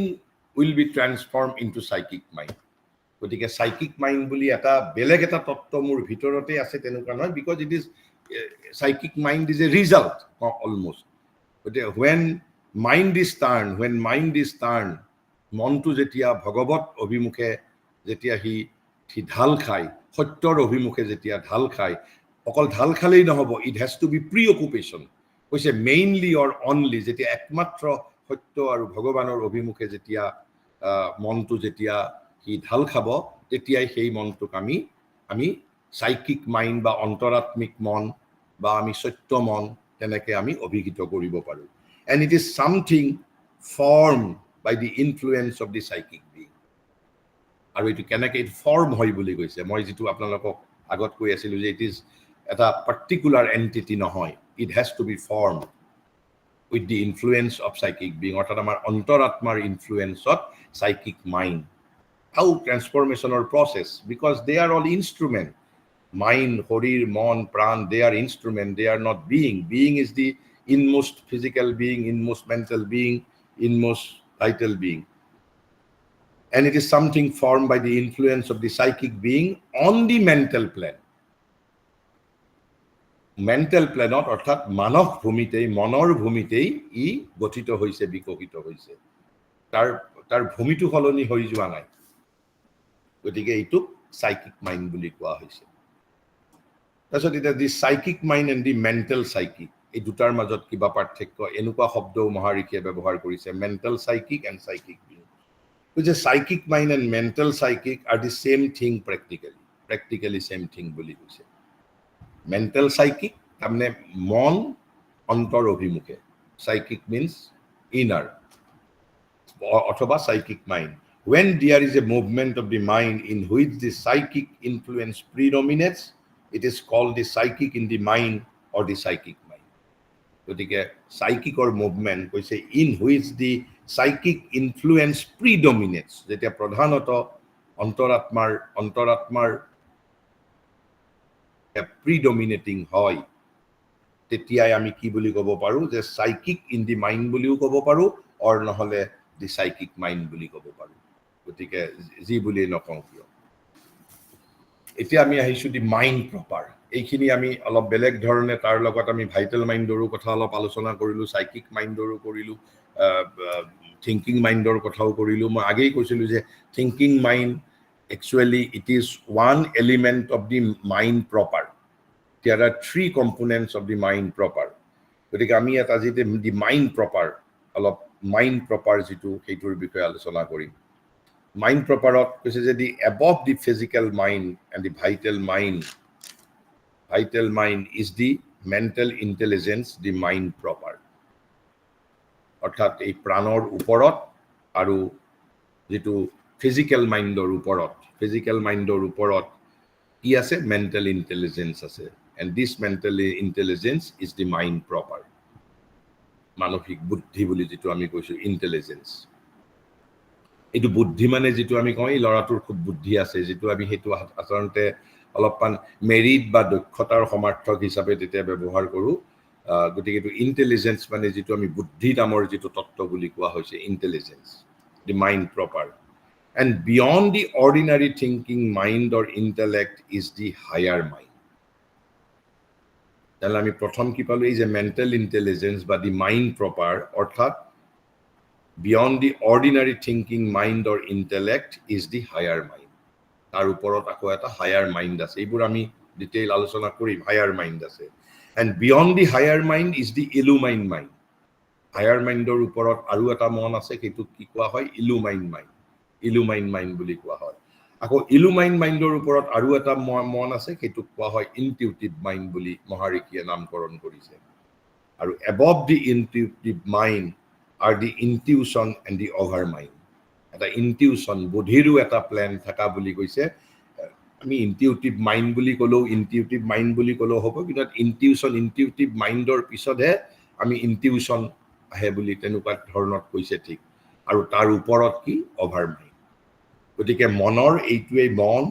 will be transformed into psychic mind. গতিকে চাইকিক মাইণ্ড বুলি এটা বেলেগ এটা তত্ত্ব মোৰ ভিতৰতে আছে তেনেকুৱা নহয়, because it is psychic mind is a result almost. গতিকে when mind is turned, মনটো যেতিয়া ভগৱত অভিমুখে যেতিয়া সি ঢাল খায়, সত্যৰ অভিমুখে যেতিয়া ঢাল খায়, অকল ঢাল খালেই নহ'ব, it has to be preoccupation. কৈছে মেইনলি অৰ অনলি, যেতিয়া একমাত্ৰ সত্য আৰু ভগৱানৰ অভিমুখে যেতিয়া মনটো যেতিয়া সি ঢাল খাব, তেতিয়াই সেই মনটোক আমি চাইকিক মাইণ্ড বা অন্তৰাত্মিক মন বা আমি সত্য মন তেনেকৈ আমি অভিহিত কৰিব পাৰোঁ। And it is something formed by the influence of the psychic being. আৰু এইটো কেনেকৈ এইটো ফৰ্ম হয় বুলি কৈছে, মই যিটো আপোনালোকক আগত কৈ আছিলোঁ যে ইট ইজ এটা পাৰ্টিকুলাৰ এণ্টিটি নহয়, it has to be formed with the influence of psychic being, অৰ্থাৎ আমাৰ অন্তৰাত্মাৰ ইনফ্লুৱেঞ্চত চাইকিক মাইণ্ড। হাউ ট্ৰেন্সফৰ্মেশ্যনৰ process, because they are all instrument. Mind, শৰীৰ, মন, প্ৰাণ, they are instrument, they are not being. Being is the inmost physical being, inmost mental being, inmost vital being. And it is something formed by the influence of the psychic being on the mental plane. Mental প্লেনত অৰ্থাৎ মানস ভূমিতেই মনৰ ভূমিতেই ই গঠিত হৈছে বিকশিত হৈছে তাৰ ভূমিটো সলনি হৈ যোৱা নাই গতিকে এইটোক সাইকিক মাইণ্ড বুলি কোৱা হৈছে তাৰপিছত এতিয়া the psychic mind and the mental psychic এই দুটাৰ মাজত কিবা পাৰ্থক্য এনেকুৱা শব্দও মহাৰিষিয়ে ব্যৱহাৰ কৰিছে mental psychic and psychic being যে psychic mind and mental psychic are the same thing practically same thing বুলি কৈছে মেণ্টেল সাইকিক তাৰমানে মন অন্তৰ অভিমুখে সাইকিক মিন্স ইনাৰ অথবা psychic mind when there is a movement of the mind in which the psychic influence predominates it is called the psychic in the mind or the psychic mind গতিকে সাইকিকৰ movement কৈছে in which the psychic influence predominates যেতিয়া প্ৰধানত অন্তৰাত্মাৰ প্ৰিডমিনেটিং হয় তেতিয়াই আমি কি বুলি ক'ব পাৰো যে সাইকিক ইন দি মাইণ্ড বুলিও ক'ব পাৰো অৰ নহলে দি সাইকিক মাইণ্ড বুলি ক'ব পাৰো গতিকে যি বুলি নকওঁ কিয় এতিয়া আমি আহিছো দি মাইণ্ড প্ৰপাৰ এইখিনি আমি অলপ বেলেগ ধৰণে তাৰ লগত আমি ভাইটেল মাইণ্ডৰো কথা অলপ আলোচনা কৰিলো সাইকিক মাইণ্ডৰো কৰিলো থিংকিং মাইণ্ডৰ কথাও কৰিলো মই আগেই কৈছিলো যে thinking mind actually it is one element of the mind proper there are three components of the mind proper গতিকে আমি এটা যেতে দি মাইণ্ড প্ৰপাৰ অলপ মাইণ্ড প্ৰপাৰ যেটো সেইটোৰ বিষয়ে আলোচনা কৰিম mind properot কৈছে যে দি above the physical mind and the vital mind is the mental intelligence the mind proper অৰ্থাৎ এই প্ৰাণৰ ওপৰত আৰু যেটো physical mindৰ ওপৰত কি আছে mental intelligence আছে and this mental intelligence is the mind proper মানসিক বুদ্ধি বুলি যেটো আমি কৈছো intelligence এইটো বুদ্ধি মানে যেটো আমি কই লৰাটোৰ খুব বুদ্ধি আছে যেটো আমি হেতু আচৰণতে অলপমান মেৰিট বা দক্ষতাৰ সমাৰ্থক হিচাপে তেতিয়া ব্যৱহাৰ কৰো গতিকে এইটো ইন্টেলিজেন্স মানে যেটো আমি বুদ্ধি নামৰ যেটো তত্ত্ব বুলি কোৱা হৈছে intelligence the mind proper and beyond the ordinary thinking mind or intellect is the higher mind তাহলে আমি প্ৰথম কি পালো এই যে মেন্টাল ইন্টেলিজেন্স বা দি মাইণ্ড প্ৰপাৰ অৰ্থাৎ beyond the ordinary thinking mind or intellect is the higher mind তাৰ ওপৰত আকৌ এটা higher mind আছে এইবোৰ আমি ডিটেইল আলোচনা কৰিম higher mind আছে and beyond the higher mind is the illumine mind higher mindৰ ওপৰত আৰু এটা মন আছে সেইটো কি কোৱা হয় illumine mind বুলি কোৱা হয় আকৌ illumine mindৰ ওপৰত আৰু এটা মন আছে সেইটো কোৱা হয় intuitive mind বুলি মহাৰিষিয়ে নামকৰণ কৰিছে আৰু above the intuitive mind are the intuition and the overmind এটা intuition বুদ্ধিৰো এটা প্ল্যান থাকা বুলি কৈছে আমি intuitive mind বুলি কলো হ'ব কিন্তু intuitive mindৰ পিছতহে আমি intuition আহে বুলি তেনেকুৱা ধৰণত কৈছে ঠিক আৰু তাৰ ওপৰত কি overmind গতিকে মনৰ এইটোৱে মন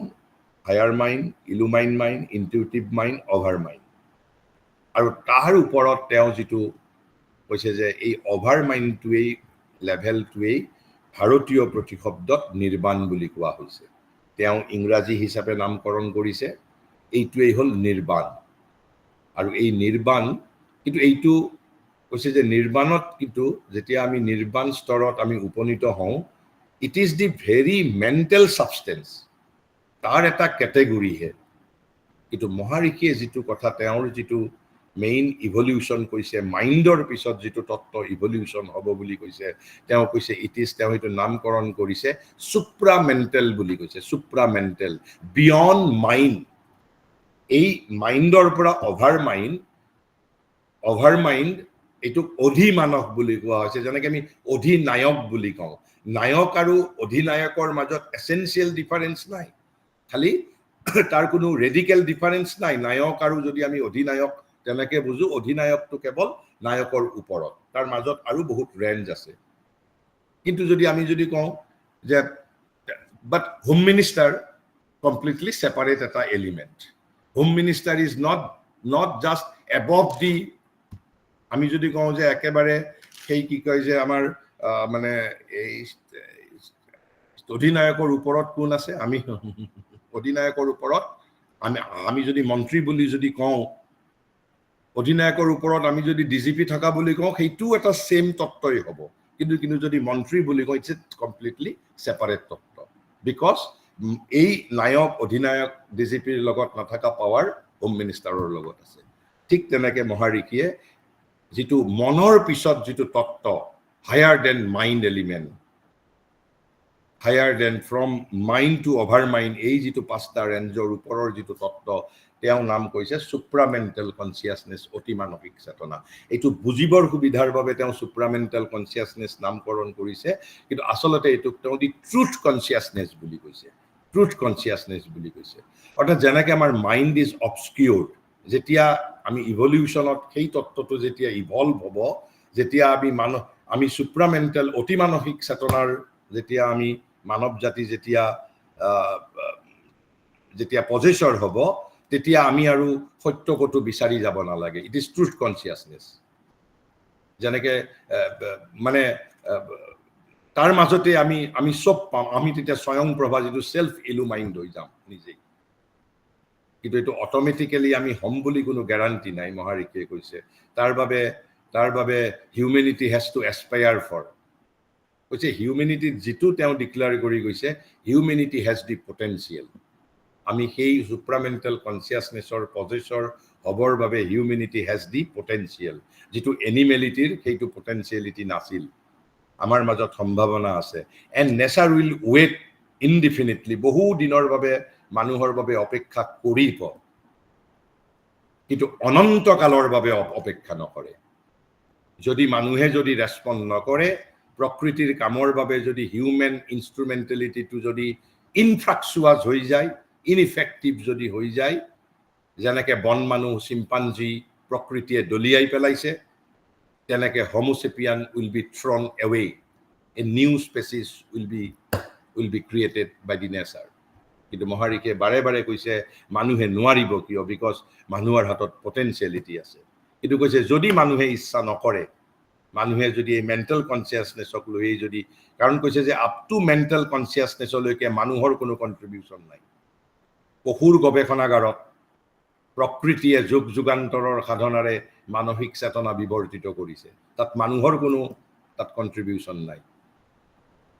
higher mind illumine mind intuitive mind overmind আৰু তাৰ ওপৰত তেওঁ যেটো কৈছে যে এই অভাৰ মাইণ্ডটোৱে লেভেলটোৱে ভাৰতীয় প্ৰতিশব্দত নিৰ্বাণ বুলি কোৱা হৈছে তেওঁ ইংৰাজী হিচাপে নামকৰণ কৰিছে এইটোৱেই হল নিৰ্বাণ আৰু এই নিৰ্বাণ কিন্তু এইটো কৈছে যে নিৰ্বাণত কিন্তু যেতিয়া আমি নিৰ্বাণ স্তৰত আমি উপনীত হওঁ it is the very mental substance তাৰ এটা ক্যাটেগৰী হে কিন্তু মহাৰিষিয়ে যেটো কথা তেওঁৰ যেটো মেইন ইভলিউশন কৈছে মাইণ্ডৰ পিছত যেটো তত্ত্ব ইভলিউশন হ'ব বুলি কৈছে তেওঁ কৈছে তেওঁ এটো নামকৰণ কৰিছে সুপ্ৰামেন্টাল বুলি কৈছে সুপ্ৰামেন্টাল বিয়ন্ড মাইণ্ড এই মাইণ্ডৰ পৰা অভাৰ মাইণ্ড এটো অধিমানক বুলি কোৱা হৈছে যেনেকৈ আমি অধিনায়ক বুলি কওঁ নায়ক আৰু অধিনায়কৰ মাজত এসেনশিয়াল ডিফাৰেন্স নাই খালি তাৰ কোনো ৰেডিকেল ডিফাৰেন্স নাই নায়ক আৰু যদি আমি অধিনায়ক তেনেকে বুজো অধিনায়কটো কেৱল নায়কৰ ওপৰত তাৰ মাজত আৰু বহুত ৰেঞ্জ আছে কিন্তু যদি আমি যদি কওঁ যে বাট হোম মিনিষ্টাৰ কমপ্লিটলি সেপাৰেট এটা element home minister is not just above the আমি যদি কওঁ যে একেবাৰে সেই কি কয় যে আমাৰ মানে এই অধিনায়কৰ ওপৰত কোন আছে আমি অধিনায়কৰ ওপৰত আমি যদি মন্ত্ৰী বুলি যদি কওঁ অধিনায়কৰ ওপৰত আমি যদি ডিজিপি থকা বুলি কওঁ সেইটো এটা সেম তত্ত্বই হ'ব কিন্তু যদি মন্ত্ৰী বুলি কওঁ ইটছ কমপ্লিটলি সেপাৰেট তত্ত্ব বিকজ এই নায়ক অধিনায়ক ডিজিপিৰ লগত নাথাকা পাৱাৰ হোম মিনিষ্টাৰৰ লগত আছে ঠিক তেনেকে মহাৰিষিয়ে যিটো মনৰ পিছত যিটো তত্ত্ব higher than mind element higher than from mind to over mind এই যিটো পাঁচটা ৰেঞ্জৰ ওপৰৰ যিটো তত্ত্ব তেওঁ নাম কৈছে সুপ্ৰামেণ্টেল কনচিয়াছনেছ অতি মানসিক চেতনা এইটো বুজিবৰ সুবিধাৰ বাবে তেওঁ সুপ্ৰামেণ্টেল কনচিয়াছনেছ নামকৰণ কৰিছে কিন্তু আচলতে এইটোক তেওঁ দি ট্ৰুথ কনচিয়াছনেছ বুলি কৈছে ট্ৰুথ কনচিয়াছনেছ বুলি কৈছে অৰ্থাৎ যেনেকৈ আমাৰ মাইণ্ড ইজ অবস্কিউৰ্ড যেতিয়া আমি ইভলিউশ্যনত সেই তত্ত্বটো যেতিয়া ইভলভ হ'ব যেতিয়া আমি সুপ্ৰামেণ্টেল অতি মানসিক চেতনাৰ যেতিয়া আমি মানৱ জাতি যেতিয়া পজেছৰ হ'ব তেতিয়া আমি আৰু সত্য কতো বিচাৰি যাব নালাগে ইট ইজ ট্ৰুথ কনচিয়াছনেছ যেনেকৈ মানে তাৰ মাজতে আমি চব পাম আমি তেতিয়া স্বয়ংপ্ৰভা যিটো সেল্ফ ইলুমাইণ্ড হৈ যাম নিজেই কিন্তু এইটো অট'মেটিকেলি আমি হ'ম বুলি কোনো গ্যাৰাণ্টি নাই মহাৰিষিয়ে কৈছে তাৰ বাবে humanity has to aspire for কৈছে হিউমেনিটিত যিটো তেওঁ ডিক্লেয়াৰ কৰি গৈছে হিউমেনিটি হেজ দি পটেঞ্চিয়েল আমি সেই সুপ্ৰামেণ্টেল কনচিয়াছনেছৰ পজেছৰ হ'বৰ বাবে হিউমেনিটি হেজ দি পটেঞ্চিয়েল যিটো এনিমেলিটিৰ সেইটো পটেঞ্চিয়েলিটি নাছিল আমাৰ মাজত সম্ভাৱনা আছে and nature will wait indefinitely বহু দিনৰ বাবে মানুহৰ বাবে অপেক্ষা কৰিব কিন্তু অনন্তকালৰ বাবে অপেক্ষা নকৰে যদি মানুহে যদি ৰেছপণ্ড নকৰে প্ৰকৃতিৰ কামৰ বাবে যদি হিউমেন ইনষ্ট্ৰুমেণ্টেলিটিটো যদি ইনফ্ৰাকচুৱাছ হৈ যায় ইনইফেক্টিভ যদি হৈ যায় যেনেকৈ বন মানুহ চিম্পাঞ্জী প্ৰকৃতিয়ে দলিয়াই পেলাইছে তেনেকৈ homo sapien will be thrown away a new species will be created by the nature কিন্তু মহাৰিষিয়ে বাৰে বাৰে কৈছে মানুহে নোৱাৰিব কিয় বিকজ মানুহৰ হাতত পটেঞ্চিয়েলিটি আছে কিন্তু কৈছে যদি মানুহে ইচ্ছা নকৰে মানুহে যদি এই মেণ্টেল কনচিয়াছনেছক লৈ যদি কাৰণ কৈছে যে আপ টু মেণ্টেল কনচিয়াছনেছলৈকে মানুহৰ কোনো কণ্ট্ৰিবিউশ্যন নাই পশুৰ গৱেষণাগাৰত প্ৰকৃতিয়ে যুগ যুগান্তৰৰ সাধনাৰে মানসিক চেতনা বিৱৰ্তিত কৰিছে তাত মানুহৰ কোনো তাত কণ্ট্ৰিবিউশ্যন নাই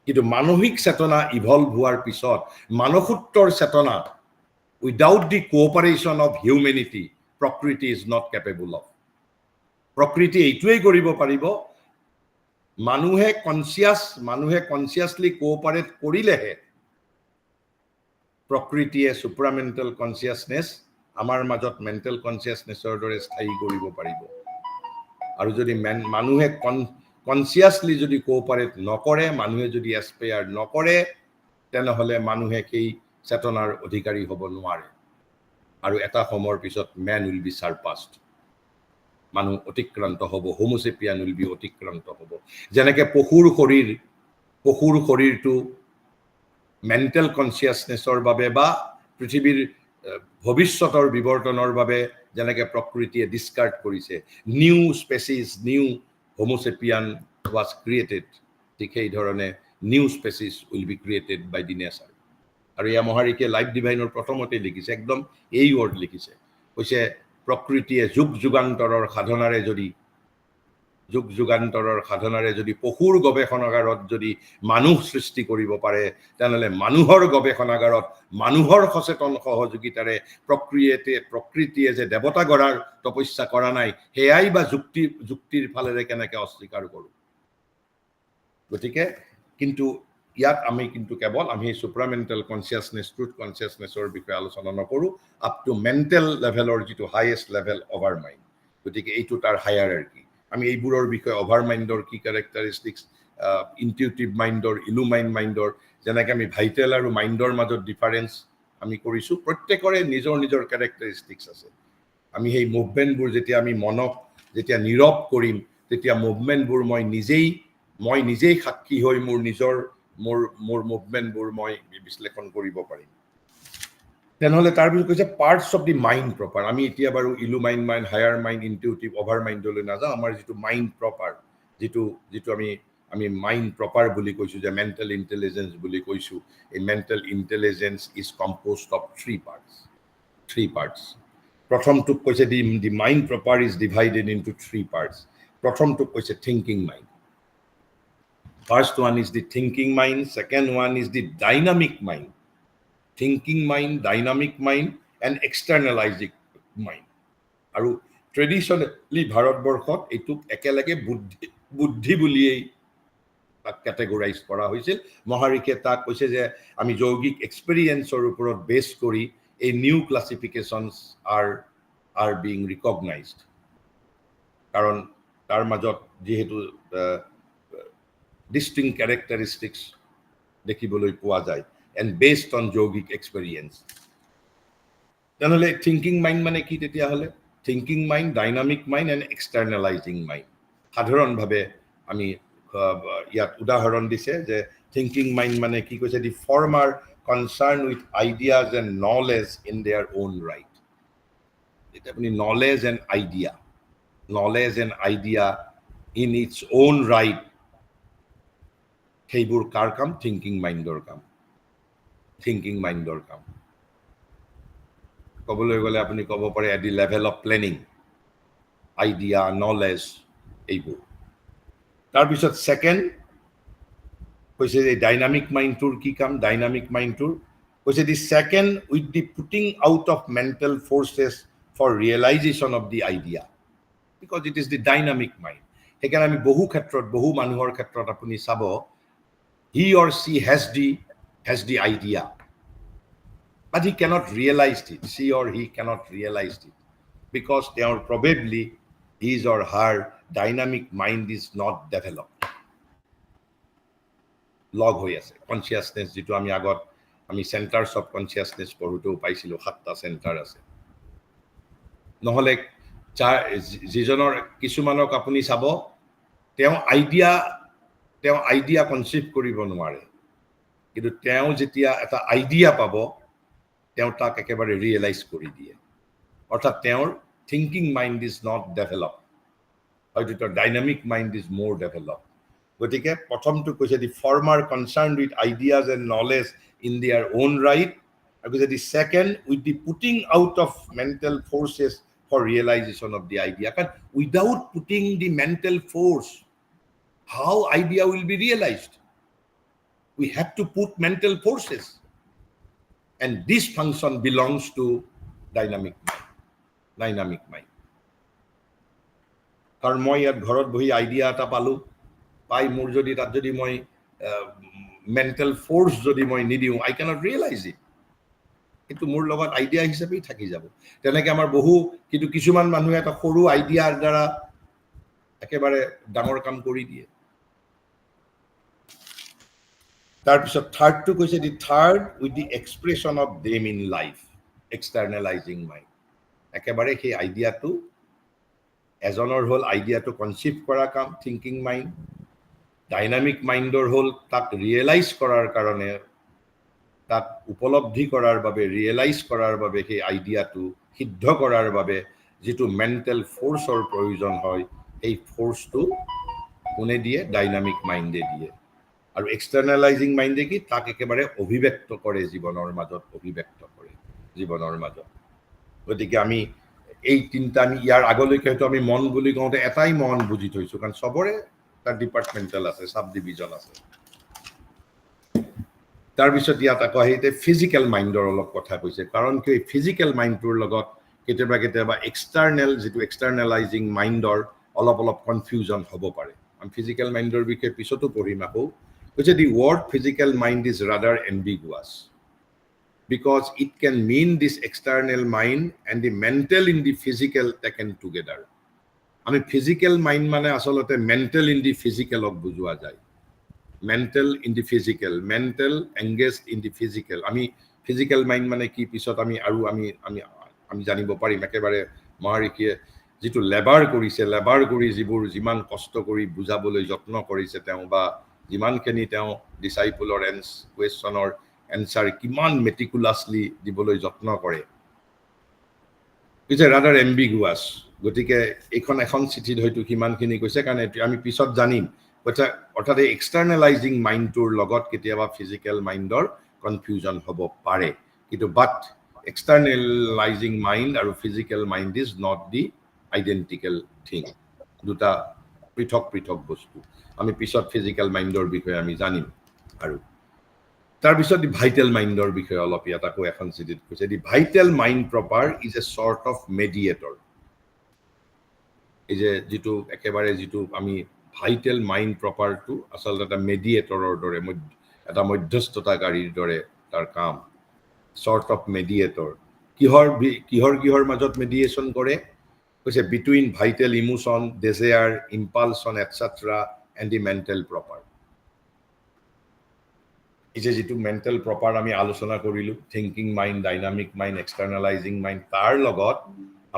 কিন্তু মানসিক চেতনা ইভলভ হোৱাৰ পিছত মানসোত্তৰ চেতনা without the cooperation of humanity প্ৰকৃতি ইজ নট কেপেবল অফ প্ৰকৃতি এইটোৱেই কৰিব পাৰিব মানুহে কনচিয়াছলি কোঅপাৰেট কৰিলেহে প্ৰকৃতিয়ে সুপ্ৰামেণ্টেল কনচিয়াছনেছ আমাৰ মাজত মেণ্টেল কনচিয়াছনেছৰ দৰে স্থায়ী কৰিব পাৰিব আৰু যদি মানুহে কনচিয়াছলি যদি কোঅপাৰেট নকৰে মানুহে যদি এছপায়াৰ নকৰে তেনেহ'লে মানুহে সেই চেতনাৰ অধিকাৰী হ'ব নোৱাৰে আৰু এটা সময়ৰ পিছত মেন উইল বি ছাৰপাছড মানুহ অতিক্ৰান্ত হ'ব হোমোচেপিয়ান উইল বি অতিক্ৰান্ত হ'ব যেনেকৈ পশুৰ শৰীৰটো মেণ্টেল কনচিয়াছনেছৰ বাবে বা পৃথিৱীৰ ভৱিষ্যতৰ বিৱৰ্তনৰ বাবে যেনেকৈ প্ৰকৃতিয়ে ডিছকাৰ্ড কৰিছে new species new homo sapien was created ঠিক সেইধৰণে new species will be created by the nature আৰু এয়া মহাৰিষিয়ে লাইফ ডিভাইনৰ প্ৰথমতে লিখিছে একদম এই ৱৰ্ড লিখিছে কৈছে প্ৰকৃতিয়ে যুগ যুগান্তৰৰ সাধনাৰে যদি পশুৰ গৱেষণাগাৰত যদি মানুহ সৃষ্টি কৰিব পাৰে তেনেহ'লে মানুহৰ গৱেষণাগাৰত মানুহৰ সচেতন সহযোগিতাৰে প্ৰকৃতিয়ে যে দেৱতা গঢ়াৰ তপস্যা কৰা নাই সেয়াই বা যুক্তিৰ ফালেৰে কেনেকৈ অস্বীকাৰ কৰোঁ গতিকে কিন্তু ইয়াত আমি কিন্তু কেৱল আমি সুপ্ৰামেণ্টেল কনচিয়াছনেছ ট্ৰুথ কনচিয়াছনেছৰ বিষয়ে আলোচনা নকৰোঁ আপ টু মেণ্টেল লেভেলৰ যিটো হাইয়েষ্ট লেভেল অভাৰ মাইণ্ড গতিকে এইটো তাৰ হায়াৰাৰ্কি আমি এইবোৰৰ বিষয়ে অভাৰ মাইণ্ডৰ কি কেৰেক্টাৰিষ্টিক্স ইনটিউটিভ মাইণ্ডৰ ইলুমাইণ্ড যেনেকৈ আমি ভাইটেল আৰু মাইণ্ডৰ মাজত ডিফাৰেঞ্চ আমি কৰিছোঁ প্ৰত্যেকৰে নিজৰ নিজৰ কেৰেক্টাৰিষ্টিক্স আছে আমি সেই মুভমেণ্টবোৰ যেতিয়া আমি মনক যেতিয়া নীৰৱ কৰিম তেতিয়া মুভমেণ্টবোৰ মই নিজেই সাক্ষী হৈ মোৰ মুভমেণ্টবোৰ মই বিশ্লেষণ কৰিব পাৰিম তেনেহ'লে তাৰপিছত কৈছে parts of the mind proper আমি এতিয়া বাৰু illumined mind higher mind intuitive over মাইণ্ডলৈ নাযাওঁ আমাৰ যিটো মাইণ্ড প্ৰপাৰ যিটো আমি মাইণ্ড প্ৰপাৰ বুলি কৈছোঁ যে মেণ্টেল ইণ্টেলিজেঞ্চ বুলি কৈছোঁ এই mental intelligence is composed of three parts প্ৰথমটোক কৈছে the mind proper is divided into 3 parts প্ৰথমটোক কৈছে thinking mind first one is the thinking mind second one is the dynamic mind thinking mind dynamic mind and externalising mind আৰু traditionally ভাৰতবৰ্ষত এইটোক একেলগে বুদ্ধি বুলিয়েই তাক কেটেগৰাইজ কৰা হৈছিল মহাৰিকে তাক কৈছে যে আমি যৌগিক এক্সপেৰিয়েন্সৰ ওপৰত বেছ কৰি এই new classifications are being recognised কাৰণ তাৰ মাজত যিহেতু ডিষ্টিংক্ট কেৰেক্টাৰিষ্টিক্স দেখিবলৈ পোৱা যায় এণ্ড বেছড অন যৌগিক এক্সপেৰিয়েন্স তেনেহ'লে থিংকিং মাইণ্ড মানে কি তেতিয়াহ'লে thinking mind dynamic mind and externalising mind সাধাৰণভাৱে আমি ইয়াত উদাহৰণ দিছে যে থিংকিং মাইণ্ড মানে কি কৈছে the former concern with ideas and knowledge in their own right এতিয়া আপুনি knowledge and idea in its own right সেইবোৰ কাৰ কাম থিংকিং মাইণ্ডৰ কাম ক'বলৈ গ'লে আপুনি ক'ব পাৰে at the level of planning idea knowledge এইবোৰ তাৰপিছত ছেকেণ্ড কৈছে যে ডাইনামিক মাইণ্ডটোৰ কি কাম ডাইনামিক মাইণ্ডটোৰ কৈছে the second with the putting out of mental forces for realisation of the idea because it is the dynamic mind সেইকাৰণে আমি বহু ক্ষেত্ৰত বহু মানুহৰ ক্ষেত্ৰত আপুনি চাব he or she has the idea but he cannot realize it she or he cannot realize it because their probably his or her dynamic mind is not developed log hoy ase consciousness jitu ami agot ami centers of consciousness poruto paisilo 7ta center ase nohole jijonor kisumanok apuni sabo teo idea conceive koribo nware kintu teo jetia eta idea pabo তেওঁ তাক একেবাৰে realise কৰি দিয়ে অৰ্থাৎ তেওঁৰ thinking mind is not develop হয়তো তেওঁৰ dynamic mind is more develop গতিকে প্ৰথমটো কৈছে the former concern with ideas and knowledge in their own right আৰু কৈছে the second with the putting out of mental forces for realisation of the idea কাৰণ without putting the mental force how idea will be realised we have to put mental forces and this function belongs to dynamic mind কাৰণ মই ইয়াত ঘৰত বহি idea এটা পালো পাই মোৰ যদি তাত যদি মই মেণ্টেল ফ'ৰ্চ যদি মই নিদিওঁ আই কেনট ৰিয়েলাইজ ইট কিন্তু মোৰ লগত আইডিয়া হিচাপেই থাকি যাব তেনেকৈ আমাৰ কিন্তু কিছুমান মানুহে এটা সৰু আইডিয়াৰ দ্বাৰা একেবাৰে ডাঙৰ কাম কৰি দিয়ে তাৰপিছত থাৰ্ডটো কৈছে the third with the expression of them in life externalising mind একেবাৰে সেই আইডিয়াটো এজনৰ হ'ল আইডিয়াটো কনচিভ কৰা কাম থিংকিং মাইণ্ড ডাইনামিক মাইণ্ডৰ হ'ল তাক ৰিয়েলাইজ কৰাৰ কাৰণে তাক উপলব্ধি কৰাৰ বাবে ৰিয়েলাইজ কৰাৰ বাবে সেই আইডিয়াটো সিদ্ধ কৰাৰ বাবে যিটো মেণ্টেল ফ'ৰ্চৰ প্ৰয়োজন হয় এই ফ'ৰ্চটো কোনে দিয়ে ডাইনামিক মাইণ্ডে দিয়ে আৰু এক্সটাৰ্নেলাইজিং মাইণ্ডে কি তাক একেবাৰে অভিব্যক্ত কৰে জীৱনৰ মাজত গতিকে আমি এই তিনিটা আমি ইয়াৰ আগলৈকে হয়তো আমি মন বুলি কওঁতে এটাই মন বুজি থৈছোঁ কাৰণ চবৰে তাৰ ডিপাৰ্টমেণ্টেল আছে চাব ডিভিজন আছে তাৰপিছত ইয়াত আকৌ আহিতে ফিজিকেল মাইণ্ডৰ অলপ কথা কৈছে কাৰণ কি ফিজিকেল মাইণ্ডটোৰ লগত কেতিয়াবা এক্সটাৰ্নেল যিটো এক্সটাৰ্নেলাইজিং মাইণ্ডৰ অলপ কনফিউজন হ'ব পাৰে আমি ফিজিকেল মাইণ্ডৰ বিষয়ে পিছতো পঢ়িম আকৌ কৈছে the word physical mind is rather ambiguous because it can mean this external mind and the mental in the physical taken together. I mean physical mind mane asolote mental in the physical ok bujua jay. Mental in the physical, mental engaged in the physical. Ami physical mind mane ki pisot ami janibo parim ekebare maharikiye jitu labor kori jibur jiman kosto kori bujaboloi jotno korise teu ba jiman keni teu disciple or question or answer কিমান মেটিকুলাছলি দিবলৈ যত্ন কৰে is rather এম্বিগুৱাছ গতিকে এখন চিঠিত হয়তো কিমানখিনি কৈছে কাৰণ আমি পিছত জানিম অৰ্থাৎ এই এক্সটাৰ্নেলাইজিং মাইণ্ডটোৰ লগত কেতিয়াবা ফিজিকেল মাইণ্ডৰ কনফিউজন হ'ব পাৰে কিন্তু বাট এক্সটাৰ্নেলাইজিং মাইণ্ড আৰু physical mind is not the identical thing, দুটা পৃথক পৃথক বস্তু। আমি পিছত ফিজিকেল মাইণ্ডৰ বিষয়ে আমি জানিম। আৰু তাৰপিছত দি ভাইটেল মাইণ্ডৰ বিষয়ে অলপ ইয়াত আকৌ এখন চিঠিত কৈছে, the vital mind proper is a sort of mediator. এই যে যিটো একেবাৰে যিটো আমি ভাইটেল মাইণ্ড প্ৰপাৰটো আচলতে এটা মেডিয়েটৰৰ দৰে, এটা মধ্যস্থতাকাৰীৰ দৰে তাৰ কাম, চৰ্ট অফ মেডিয়েটৰ। কিহৰ মাজত মেডিয়েশ্যন কৰে কৈছে, between vital emotion, desire, impulsion etcetera and the mental proper. এই যে যিটো মেণ্টেল প্ৰপাৰ আমি আলোচনা কৰিলোঁ, thinking mind, dynamic mind, externalising mind, তাৰ লগত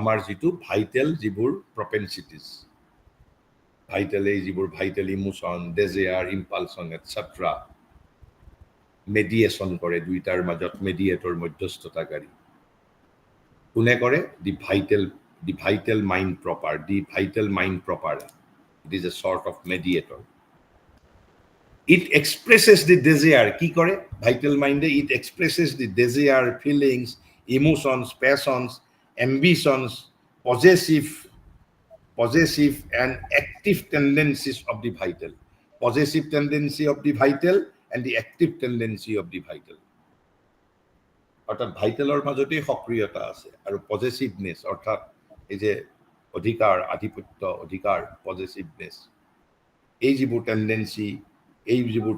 আমাৰ যিটো ভাইটেল যিবোৰ প্ৰপেনচিটিজ, ভাইটেল এই যিবোৰ vital emotion, desire, impulsion etcetera mediation কৰে, দুইটাৰ মাজত মেডিয়েটৰ, মধ্যস্থতাকাৰী। কোনে কৰে? The vital mind proper, the vital mind proper. It is a sort of mediator. It expresses the desire. কি কৰে ভাইটেল মাইণ্ডে? It expresses the desire, feelings, emotions, passions, ambitions, possessive and active tendencies of the vital. Possessive tendency of the vital and the active tendency of the vital. অর্থাৎ ভাইটেলৰ মাজতেই সক্ৰিয়তা আছে, আৰু পজেচিভনেছ অৰ্থাৎ এই যে অধিকাৰ, আধিপত্য, অধিকাৰ, পজেচিভনেছ, এই যিবোৰ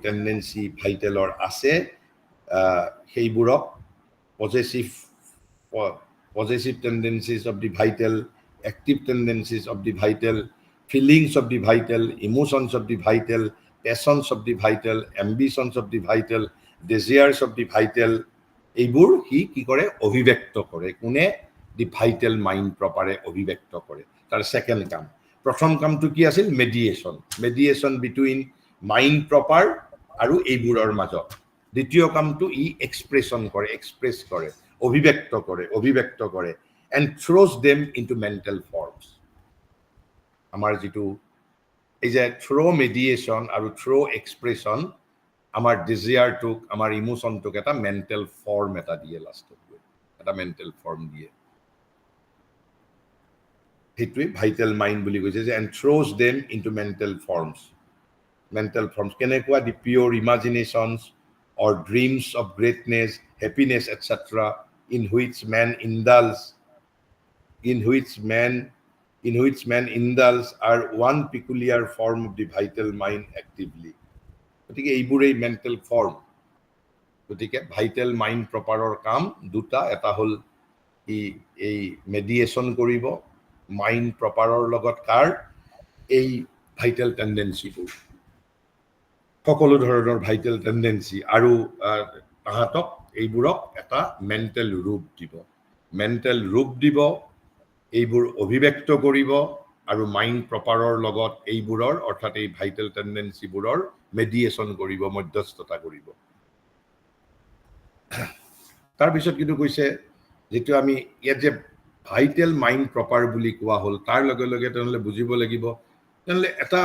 টেণ্ডেঞ্চি ভাইটেলৰ আছে, সেইবোৰক possessive tendencies of the vital, active tendencies of the vital, feelings of the vital, emotions of the vital, passions of the vital, ambitions of the vital, desires of the vital, এইবোৰ সি কি কৰে? অভিব্যক্ত কৰে। কোনে? দি vital mind প্ৰপাৰে অভিব্যক্ত কৰে। তাৰ second কাম। প্ৰথম কামটো কি আছিল? মেডিয়েশ্যন বিটুইন মাইণ্ড প্ৰপাৰ আৰু এইবোৰৰ মাজত। দ্বিতীয় কামটো ই এক্সপ্ৰেছ কৰে, অভিব্যক্ত কৰে and throws them into mental forms. আমাৰ যিটো এই যে থ্ৰো মেডিয়েশ্যন আৰু থ্ৰো এক্সপ্ৰেছন, আমাৰ ডিজায়াৰটোক, আমাৰ ইমোশ্যনটোক এটা মেণ্টেল ফৰ্ম এটা দিয়ে, লাষ্টত এটা মেণ্টেল ফৰ্ম দিয়ে। সেইটোৱে ভাইটেল মাইণ্ড বুলি কৈছে যে and throws them into mental forms. কেনেকুৱা? দি পিয়ৰ ইমাজিনেশ্যনছ or dreams of greatness, happiness, etc. in which man indulges are one peculiar form of the vital mind actively. গতিকে এইবোৰেই মেণ্টেল ফৰ্ম। গতিকে vital mind প্ৰপাৰৰ কাম দুটা, এটা হ'ল এই মেডিয়েশ্যন কৰিব মাইণ্ড প্ৰপাৰৰ লগত, কাৰ? এই ভাইটেল টেণ্ডেঞ্চিবোৰ, সকলো ধৰণৰ ভাইটেল টেণ্ডেঞ্চি, আৰু তাহাঁতক এইবোৰক এটা মেণ্টেল ৰূপ দিব, এইবোৰ অভিব্যক্ত কৰিব, আৰু মাইণ্ড প্ৰপাৰৰ লগত এইবোৰৰ অৰ্থাৎ এই ভাইটেল টেণ্ডেঞ্চিবোৰৰ মেডিয়েশ্যন কৰিব, মধ্যস্থতা কৰিব। তাৰপিছত কিন্তু কৈছে, যিটো আমি ইয়াত যে ভাইটেল মাইণ্ড প্ৰপাৰ বুলি কোৱা হ'ল, তাৰ লগে লগে তেনেহ'লে বুজিব লাগিব, তেনেহ'লে এটা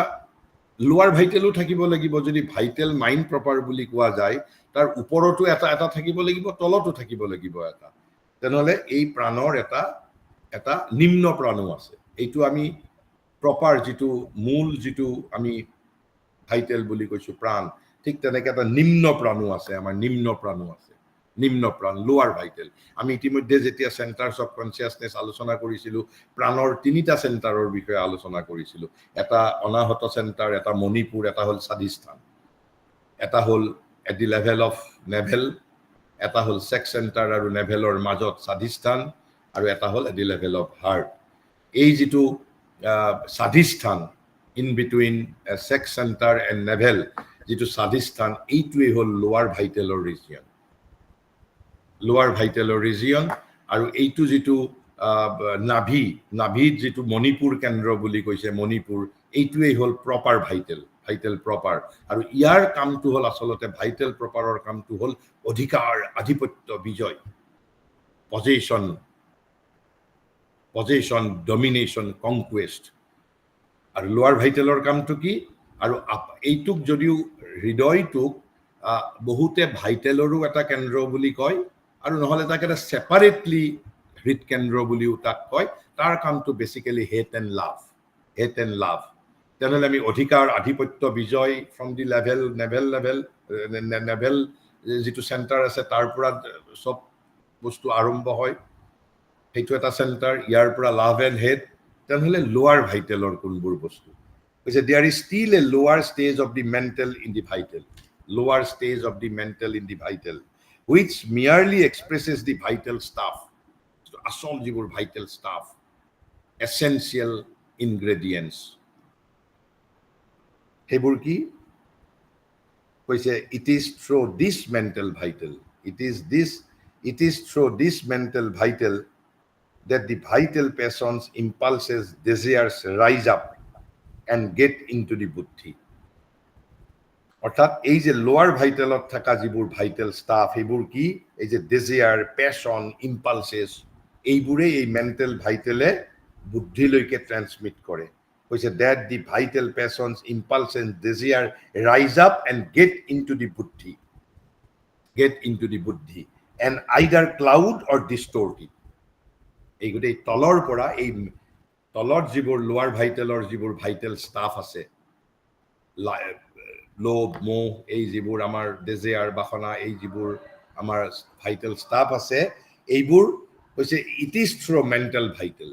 লোৱাৰ ভাইটেলো থাকিব লাগিব। যদি ভাইটেল মাইণ্ড প্ৰপাৰ বুলি কোৱা যায়, তাৰ ওপৰতো এটা থাকিব লাগিব, তলতো থাকিব লাগিব এটা। তেনেহ'লে এই প্ৰাণৰ এটা নিম্ন প্ৰাণো আছে। এইটো আমি প্ৰপাৰ যিটো মূল, যিটো আমি ভাইটেল বুলি কৈছোঁ প্ৰাণ, ঠিক তেনেকৈ এটা নিম্ন প্ৰাণো আছে, আমাৰ নিম্ন প্ৰাণ, লোৱাৰ ভাইটেল। আমি ইতিমধ্যে যেতিয়া চেণ্টাৰ্ছ অফ কনচিয়াছনেছ আলোচনা কৰিছিলোঁ, প্ৰাণৰ তিনিটা চেণ্টাৰৰ বিষয়ে আলোচনা কৰিছিলোঁ। এটা অনাহত চেণ্টাৰ, এটা মণিপুৰ, এটা হ'ল স্বাধিষ্ঠান। এটা হ'ল at the level of naval, এটা হ'ল ছেক্স চেণ্টাৰ আৰু নেভেলৰ মাজত স্বাধিষ্ঠান, আৰু এটা হ'ল at the level of heart. এই যিটো Swadhisthana, in between sex centre and navel, যিটো স্বাধিষ্ঠান, এইটোৱেই হ'ল লোৱাৰ ভাইটেলৰ ৰিজিয়ন। আৰু এইটো যিটো নাভিত যিটো মণিপুৰ কেন্দ্ৰ বুলি কৈছে, মণিপুৰ, এইটোৱেই হ'ল প্ৰপাৰ ভাইটেল প্ৰপাৰ। আৰু ইয়াৰ কামটো হ'ল, আচলতে ভাইটেল প্ৰপাৰৰ কামটো হ'ল অধিকাৰ, আধিপত্য, বিজয়, পজেশ্যন, ডমিনেশ্যন, কনকুৱেষ্ট। আৰু লোৱাৰ ভাইটেলৰ কামটো কি? আৰু এইটোক যদিও হৃদয়টোক বহুতে ভাইটেলৰো এটা কেন্দ্ৰ বুলি কয়, আৰু নহ'লে তাক এটা ছেপাৰেটলি হৃদকেন্দ্ৰ বুলিও তাক কয়। তাৰ কামটো basically hate and love, hate and লাভ। তেনেহ'লে আমি অধিকাৰ আধিপত্য বিজয় ফ্ৰম দি নেভেল যিটো চেণ্টাৰ আছে তাৰ পৰা চব বস্তু আৰম্ভ হয়, সেইটো এটা চেণ্টাৰ। ইয়াৰ পৰা লাভ এণ্ড হেট। তেনেহ'লে লোৱাৰ ভাইটেলৰ কোনবোৰ বস্তু কৈছে, there is still a lower stage of the mental in the vital, lower stage of the mental in the vital which merely expresses the vital stuff, asol jibur vital stuff, essential ingredients. Hebur ki koise, it is through this mental vital, it is through this mental vital that the vital passions, impulses, desires rise up and get into the buddhi. অর্থাৎ এই যে lower ভাইটেলত থাকা যিবোৰ vital staff, সেইবোৰ কি, এই যে ডেজিয়াৰ, passion, ইম্পালচেছ, এইবোৰেই এই মেণ্টেল ভাইটেলে বুদ্ধিলৈকে ট্ৰেন্সমিট কৰে। কৈছে that the vital passions, impulse and desire rise up and get into the buddhi, and either cloud or distort it. এই গোটেই তলৰ পৰা, এই তলত যিবোৰ লোৱাৰ ভাইটেলৰ যিবোৰ ভাইটেল স্টাফ আছে, লোভ, মোহ, এই যিবোৰ আমাৰ ডেজিয়াৰ, বাসনা, এই যিবোৰ আমাৰ ভাইটেল ষ্টাফ আছে, এইবোৰ হৈছে it is through mental vital.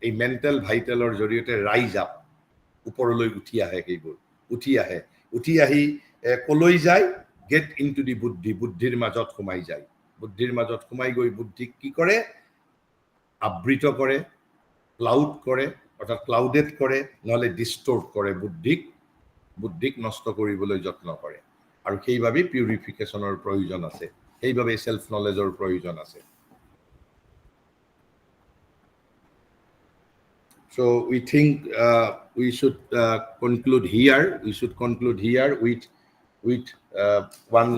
এই মেণ্টেল ভাইটেলৰ জৰিয়তে ৰাইজ আপ, ওপৰলৈ উঠি আহে, সেইবোৰ উঠি আহি কলৈ যায়, গেট ইনটু দি বুদ্ধি, বুদ্ধিৰ মাজত সোমাই যায়। বুদ্ধিৰ মাজত সোমাই গৈ বুদ্ধিক কি কৰে, আবৃত কৰে, ক্লাউড কৰে, অৰ্থাৎ ক্লাউডেড কৰে, নহ'লে ডিষ্টৰ্ট কৰে, বুদ্ধিক নষ্ট কৰিবলৈ যত্ন কৰে। আৰু সেইবাবে পিউৰিফিকেশ্যনৰ প্ৰয়োজন আছে, সেইবাবে সেল্ফ নলেজৰ প্ৰয়োজন আছে। So we think we should conclude here with one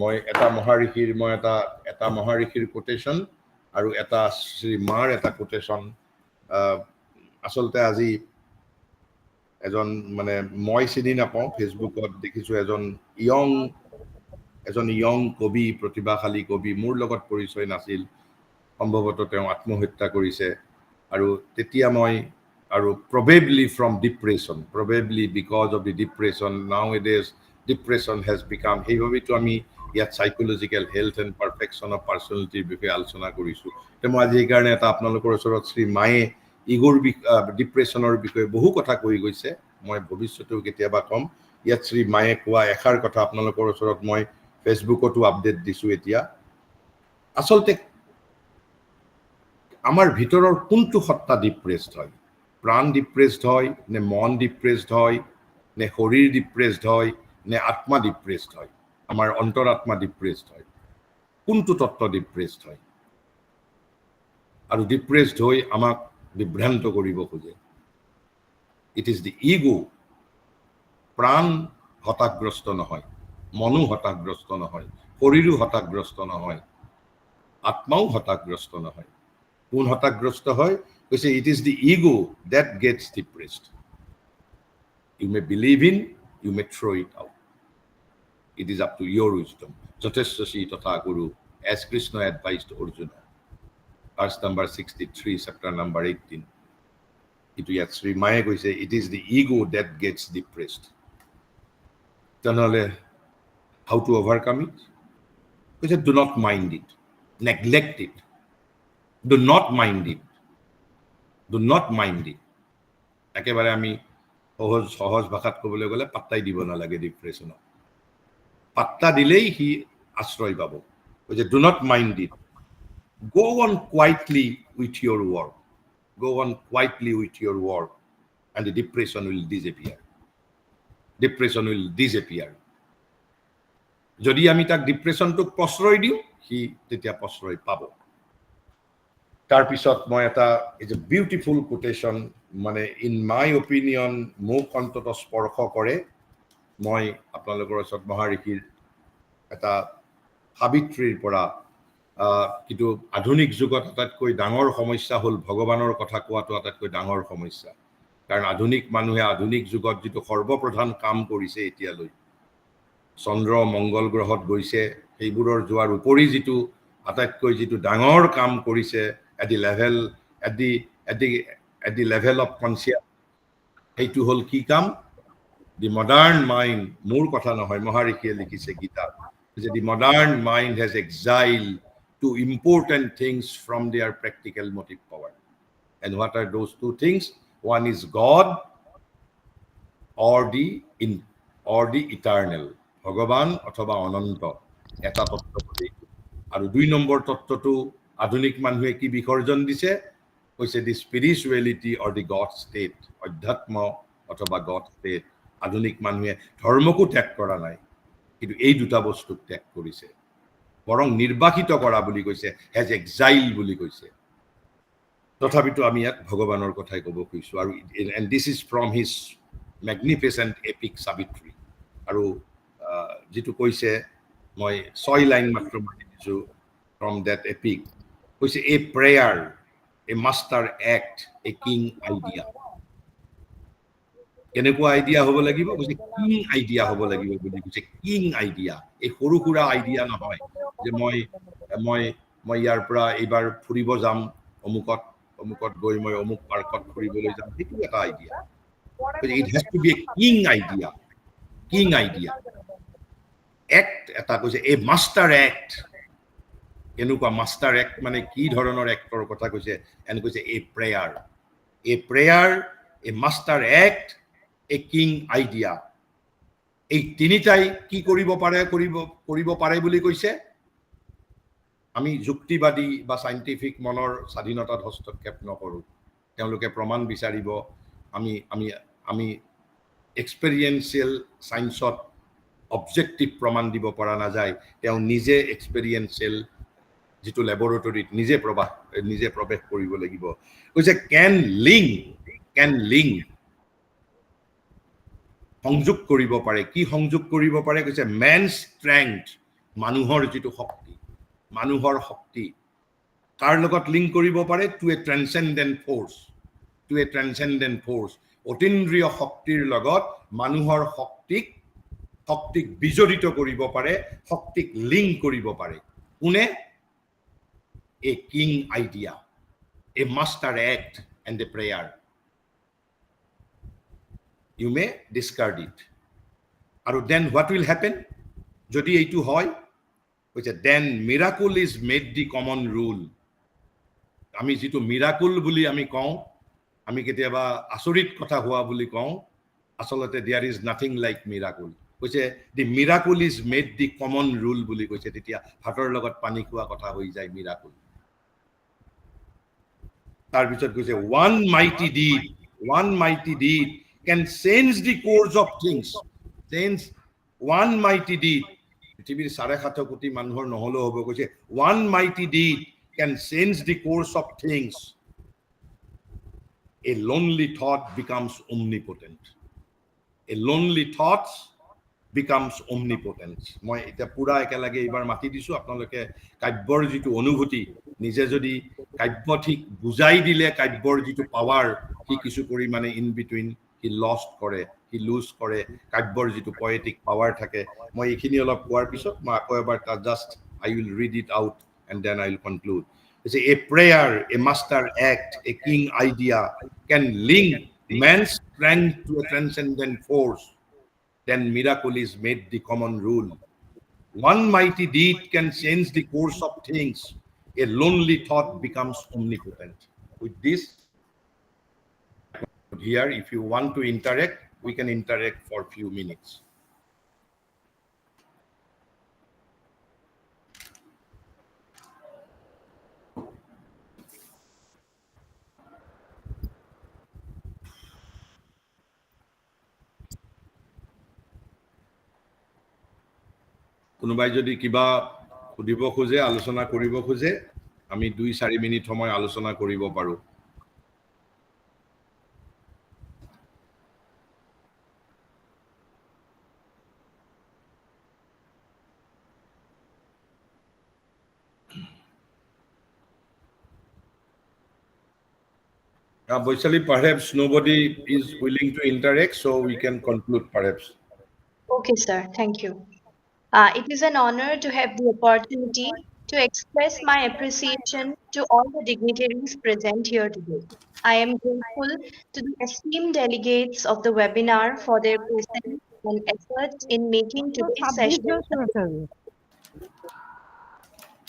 মই এটা মহাৰিষিৰ কোটেশন আৰু এটা শ্ৰী মাৰ এটা কোটেশন। আচলতে আজি এজন মানে মই চিনি নাপাওঁ, ফেচবুকত দেখিছোঁ এজন ইয়ং কবি, প্ৰতিভাশালী কবি, মোৰ লগত পৰিচয় নাছিল, সম্ভৱতঃ তেওঁ আত্মহত্যা কৰিছে। আৰু তেতিয়া মই, আৰু probably from depression, probably because of the depression, nowadays depression has become, সেইভাবেতো আমি ইয়াত psychological health and perfection of পাৰ্চনেলিটিৰ বিষয়ে আলোচনা কৰিছোঁ। মই আজি সেইকাৰণে এটা আপোনালোকৰ ওচৰত শ্ৰী মায়ে ইগোৰ ডিপ্ৰেশ্যনৰ বিষয়ে বহু কথা কৈ গৈছে, মই ভৱিষ্যতেও কেতিয়াবা ক'ম। ইয়াত শ্ৰী মায়ে কোৱা এষাৰ কথা আপোনালোকৰ ওচৰত মই ফেচবুকতো আপডেট দিছোঁ এতিয়া। আচলতে আমাৰ ভিতৰৰ কোনটো সত্তা ডিপ্ৰেছড হয়, প্ৰাণ ডিপ্ৰেছড হয়, নে মন ডিপ্ৰেছড হয়, নে শৰীৰ ডিপ্ৰেছড হয়, নে আত্মা ডিপ্ৰেছড হয়, আমাৰ অন্তৰাত্মা ডিপ্ৰেছড হয়, কোনটো তত্ত্ব ডিপ্ৰেছড হয়? আৰু ডিপ্ৰেছড হৈ আমাক বিভ্ৰান্ত কৰিব খোজে। It is the ego. প্ৰাণ হতাশগ্ৰস্ত নহয়, মনো হতাশগ্ৰস্ত নহয়, শৰীৰো হতাশগ্ৰস্ত নহয়, আত্মাও হতাশগ্ৰস্ত নহয়। কোন হতাশগ্ৰস্ত হয়? কৈছে it is the ego that gets depressed. You may believe in, you may throw it out. It is up to your wisdom. যথেষ্ট শ্ৰী তথা গুৰু, as Krishna advised Arjuna, verse number 63, chapter number 18। কিন্তু ইয়াত শ্ৰী মায়ে কৈছে it is the ego that gets depressed. তেনেহ'লে how to overcome it? কৈছে do not mind it, neglect it, do not mind it, do not mind it. একেবাৰে আমি সহজ ভাষাত ক'বলৈ গ'লে পাত্তাই দিব নালাগে ডিপ্ৰেশ্যনক। পাত্তা দিলেই সি আশ্ৰয় পাব। কৈছে do not mind it, go on quietly with your work, go on quietly with your work, and the depression will disappear. Depression will disappear. যদি আমি তাক ডিপ্ৰেশ্যনটোক প্ৰশ্ৰয় দিওঁ, সি তেতিয়া প্ৰশ্ৰয় পাব। তাৰপিছত মই এটা বিউটিফুল কোটেশ্যন, মানে ইন মাই অপিনিয়ন মোক অন্তত স্পৰ্শ কৰে। মই আপোনালোকৰ ওচৰত মহাৰিষিৰ এটা সাবিত্ৰীৰ পৰা, কিন্তু আধুনিক যুগত আটাইতকৈ ডাঙৰ সমস্যা হ'ল ভগৱানৰ কথা কোৱাটো আটাইতকৈ ডাঙৰ সমস্যা। কাৰণ আধুনিক মানুহে আধুনিক যুগত যিটো সৰ্বপ্ৰধান কাম কৰিছে এতিয়ালৈ, চন্দ্ৰ মংগল গ্ৰহত গৈছে, সেইবোৰৰ যোৱাৰ উপৰি যিটো আটাইতকৈ যিটো ডাঙৰ কাম কৰিছে at the level of conscious, সেইটো হ'ল কি কাম? দি মডাৰ্ণ মাইণ্ড, মোৰ কথা নহয়, মহাৰিষিয়ে লিখিছে গীতাত, যে the modern mind has exile two important things from their practical motive power. And what are those two things? One is God or the eternal, ভগৱান অথবা অনন্ত, এটা তত্ত্ব বুলি। আৰু 2 নম্বৰ তত্ত্বটো আধুনিক মানুহে কি বিসৰ্জন দিছে? কৈছে দি স্পিৰিচুৱেলিটি অৰ দি গড ষ্টেট, অধ্যাত্ম অথবা গড ষ্টেট। আধুনিক মানুহে ধৰ্মকো ত্যাগ কৰা নাই, কিন্তু এই দুটা বস্তুক ত্যাগ কৰিছে, বৰং নিৰ্বাসিত কৰা বুলি কৈছে, হেজ এক্সাইল বুলি কৈছে। তথাপিতো আমি ইয়াত ভগৱানৰ কথাই ক'ব খুজিছোঁ। আৰু and this is from his magnificent epic Savitri. আৰু যিটো কৈছে, মই 6 লাইন মাত্ৰ মাতি দিছোঁ ফ্ৰম ডেট এপিক। কৈছে a prayer, a master act, a king idea. কেনেকুৱা আইডিয়া হ'ব লাগিব? কৈছে কিং আইডিয়া হ'ব লাগিব বুলি কৈছে। কিং আইডিয়া, এই সৰু সুৰা আইডিয়া নহয় যে মই মই মই ইয়াৰ পৰা এইবাৰ ফুৰিব যাম, অমুকত গৈ মই অমুক পাৰ্কত ফুৰিবলৈ যাম, সেইটো এটা idea. It has to be a king idea. King idea. Act এটা কৈছে এ মাষ্টাৰ এক্ট। কেনেকুৱা মাষ্টাৰ এক্ট মানে কি ধৰণৰ এক্টৰ কথা কৈছে? এনে কৈছে a prayer, a master act, a king idea. এই তিনিটাই কি কৰিব পাৰে বুলি কৈছে? আমি যুক্তিবাদী বা চাইণ্টিফিক মনৰ স্বাধীনতাত হস্তক্ষেপ নকৰোঁ। তেওঁলোকে প্ৰমাণ বিচাৰিব, আমি এক্সপেৰিয়েঞ্চিয়েল চাইন্সত অবজেক্টিভ প্ৰমাণ দিব পৰা নাযায়। তেওঁ নিজে এক্সপেৰিয়েঞ্চিয়েল যিটো লেবৰেটৰীত নিজে প্ৰৱেশ কৰিব লাগিব। কৈছে কেন লিংক, সংযোগ কৰিব পাৰে। কি সংযোগ কৰিব পাৰে? কৈছে মেন ষ্ট্ৰেংথ, মানুহৰ যিটো শক্তি, মানুহৰ শক্তি কাৰ লগত লিংক কৰিব পাৰে? টু এ ট্ৰেন্সেণ্ডেণ্ট ফ'ৰ্চ, অতীন্দ্ৰিয় শক্তিৰ লগত মানুহৰ শক্তিক বিজড়িত কৰিব পাৰে, শক্তিক লিংক কৰিব পাৰে। কোনে? এ king idea, A master act and A prayer. You may discard it. আৰু then what will happen? যদি এইটো হয়, কৈছে then miracle is made the common rule. আমি যিটো মিৰাকুল বুলি আমি কওঁ, আমি কেতিয়াবা আচৰিত কথা হোৱা বুলি কওঁ, আচলতে there is nothing like miracle. কৈছে the miracle is made the common rule বুলি কৈছে। তেতিয়া ভাতৰ লগত পানী খোৱা কথা হৈ যায় মিৰাকুল। তাৰপিছত কৈছে one mighty deed can change the course of things. One mighty deed, পৃথিৱীৰ 7.5 কোটি মানুহৰ নহলেও হ'ব। কৈছে one mighty deed can change the course of things. A lonely thought becomes omnipotent. মই এতিয়া পুৰা একেলগে এইবাৰ মাতি দিছোঁ। আপোনালোকে কাব্যৰ যিটো অনুভূতি, নিজে যদি কাব্য ঠিক বুজাই দিলে কাব্যৰ যিটো পাৱাৰ, সি কিছু পৰিমাণে ইন বিটুইন সি লুজ কৰে। কাব্যৰ যিটো পয়েটিক পাৱাৰ থাকে। মই এইখিনি অলপ কোৱাৰ পিছত মই আকৌ এবাৰ just I will read it out and then I will conclude. It's a prayer, a master act, a king idea can link man's strength to a transcendent force. Then miracle is made the common rule. One mighty deed can change the course of things. A lonely thought becomes omnipotent. With this, here, if you want to interact, we can interact for a few minutes. কোনোবাই যদি কিবা সুধিব খোজে, আলোচনা কৰিব খোজে, আমি 2-4 minute সময় আলোচনা কৰিব পাৰোঁ। Vaishali, perhaps nobody is willing to interact, so we can conclude perhaps. Okay, sir. Thank you. It is an honor to have the opportunity to express my appreciation to all the dignitaries present here today. I am grateful to the esteemed delegates of the webinar for their presence and efforts in making today's session.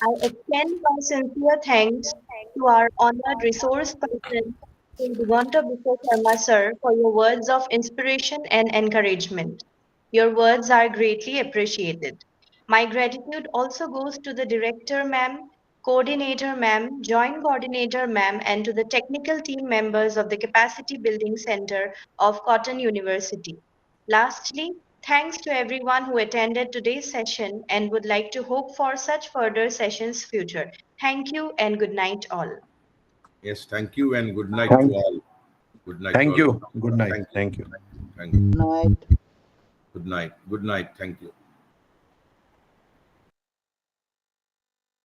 I extend my sincere thanks to our honored resource person, Sri Diganta Biswa Sharma sir, for your words of inspiration and encouragement. Your words are greatly appreciated. My gratitude also goes to the director ma'am, coordinator ma'am, joint coordinator ma'am, and to the technical team members of the Capacity Building Center of Cotton University. Lastly, thanks to everyone who attended today's session and would like to hope for such further sessions future. Thank you and good night all. Yes, thank you and good night to Thank, all. Good night to thank all. you. Good night. Thank you. Thank you. Thank you. Night. Good night. Good night. Thank you.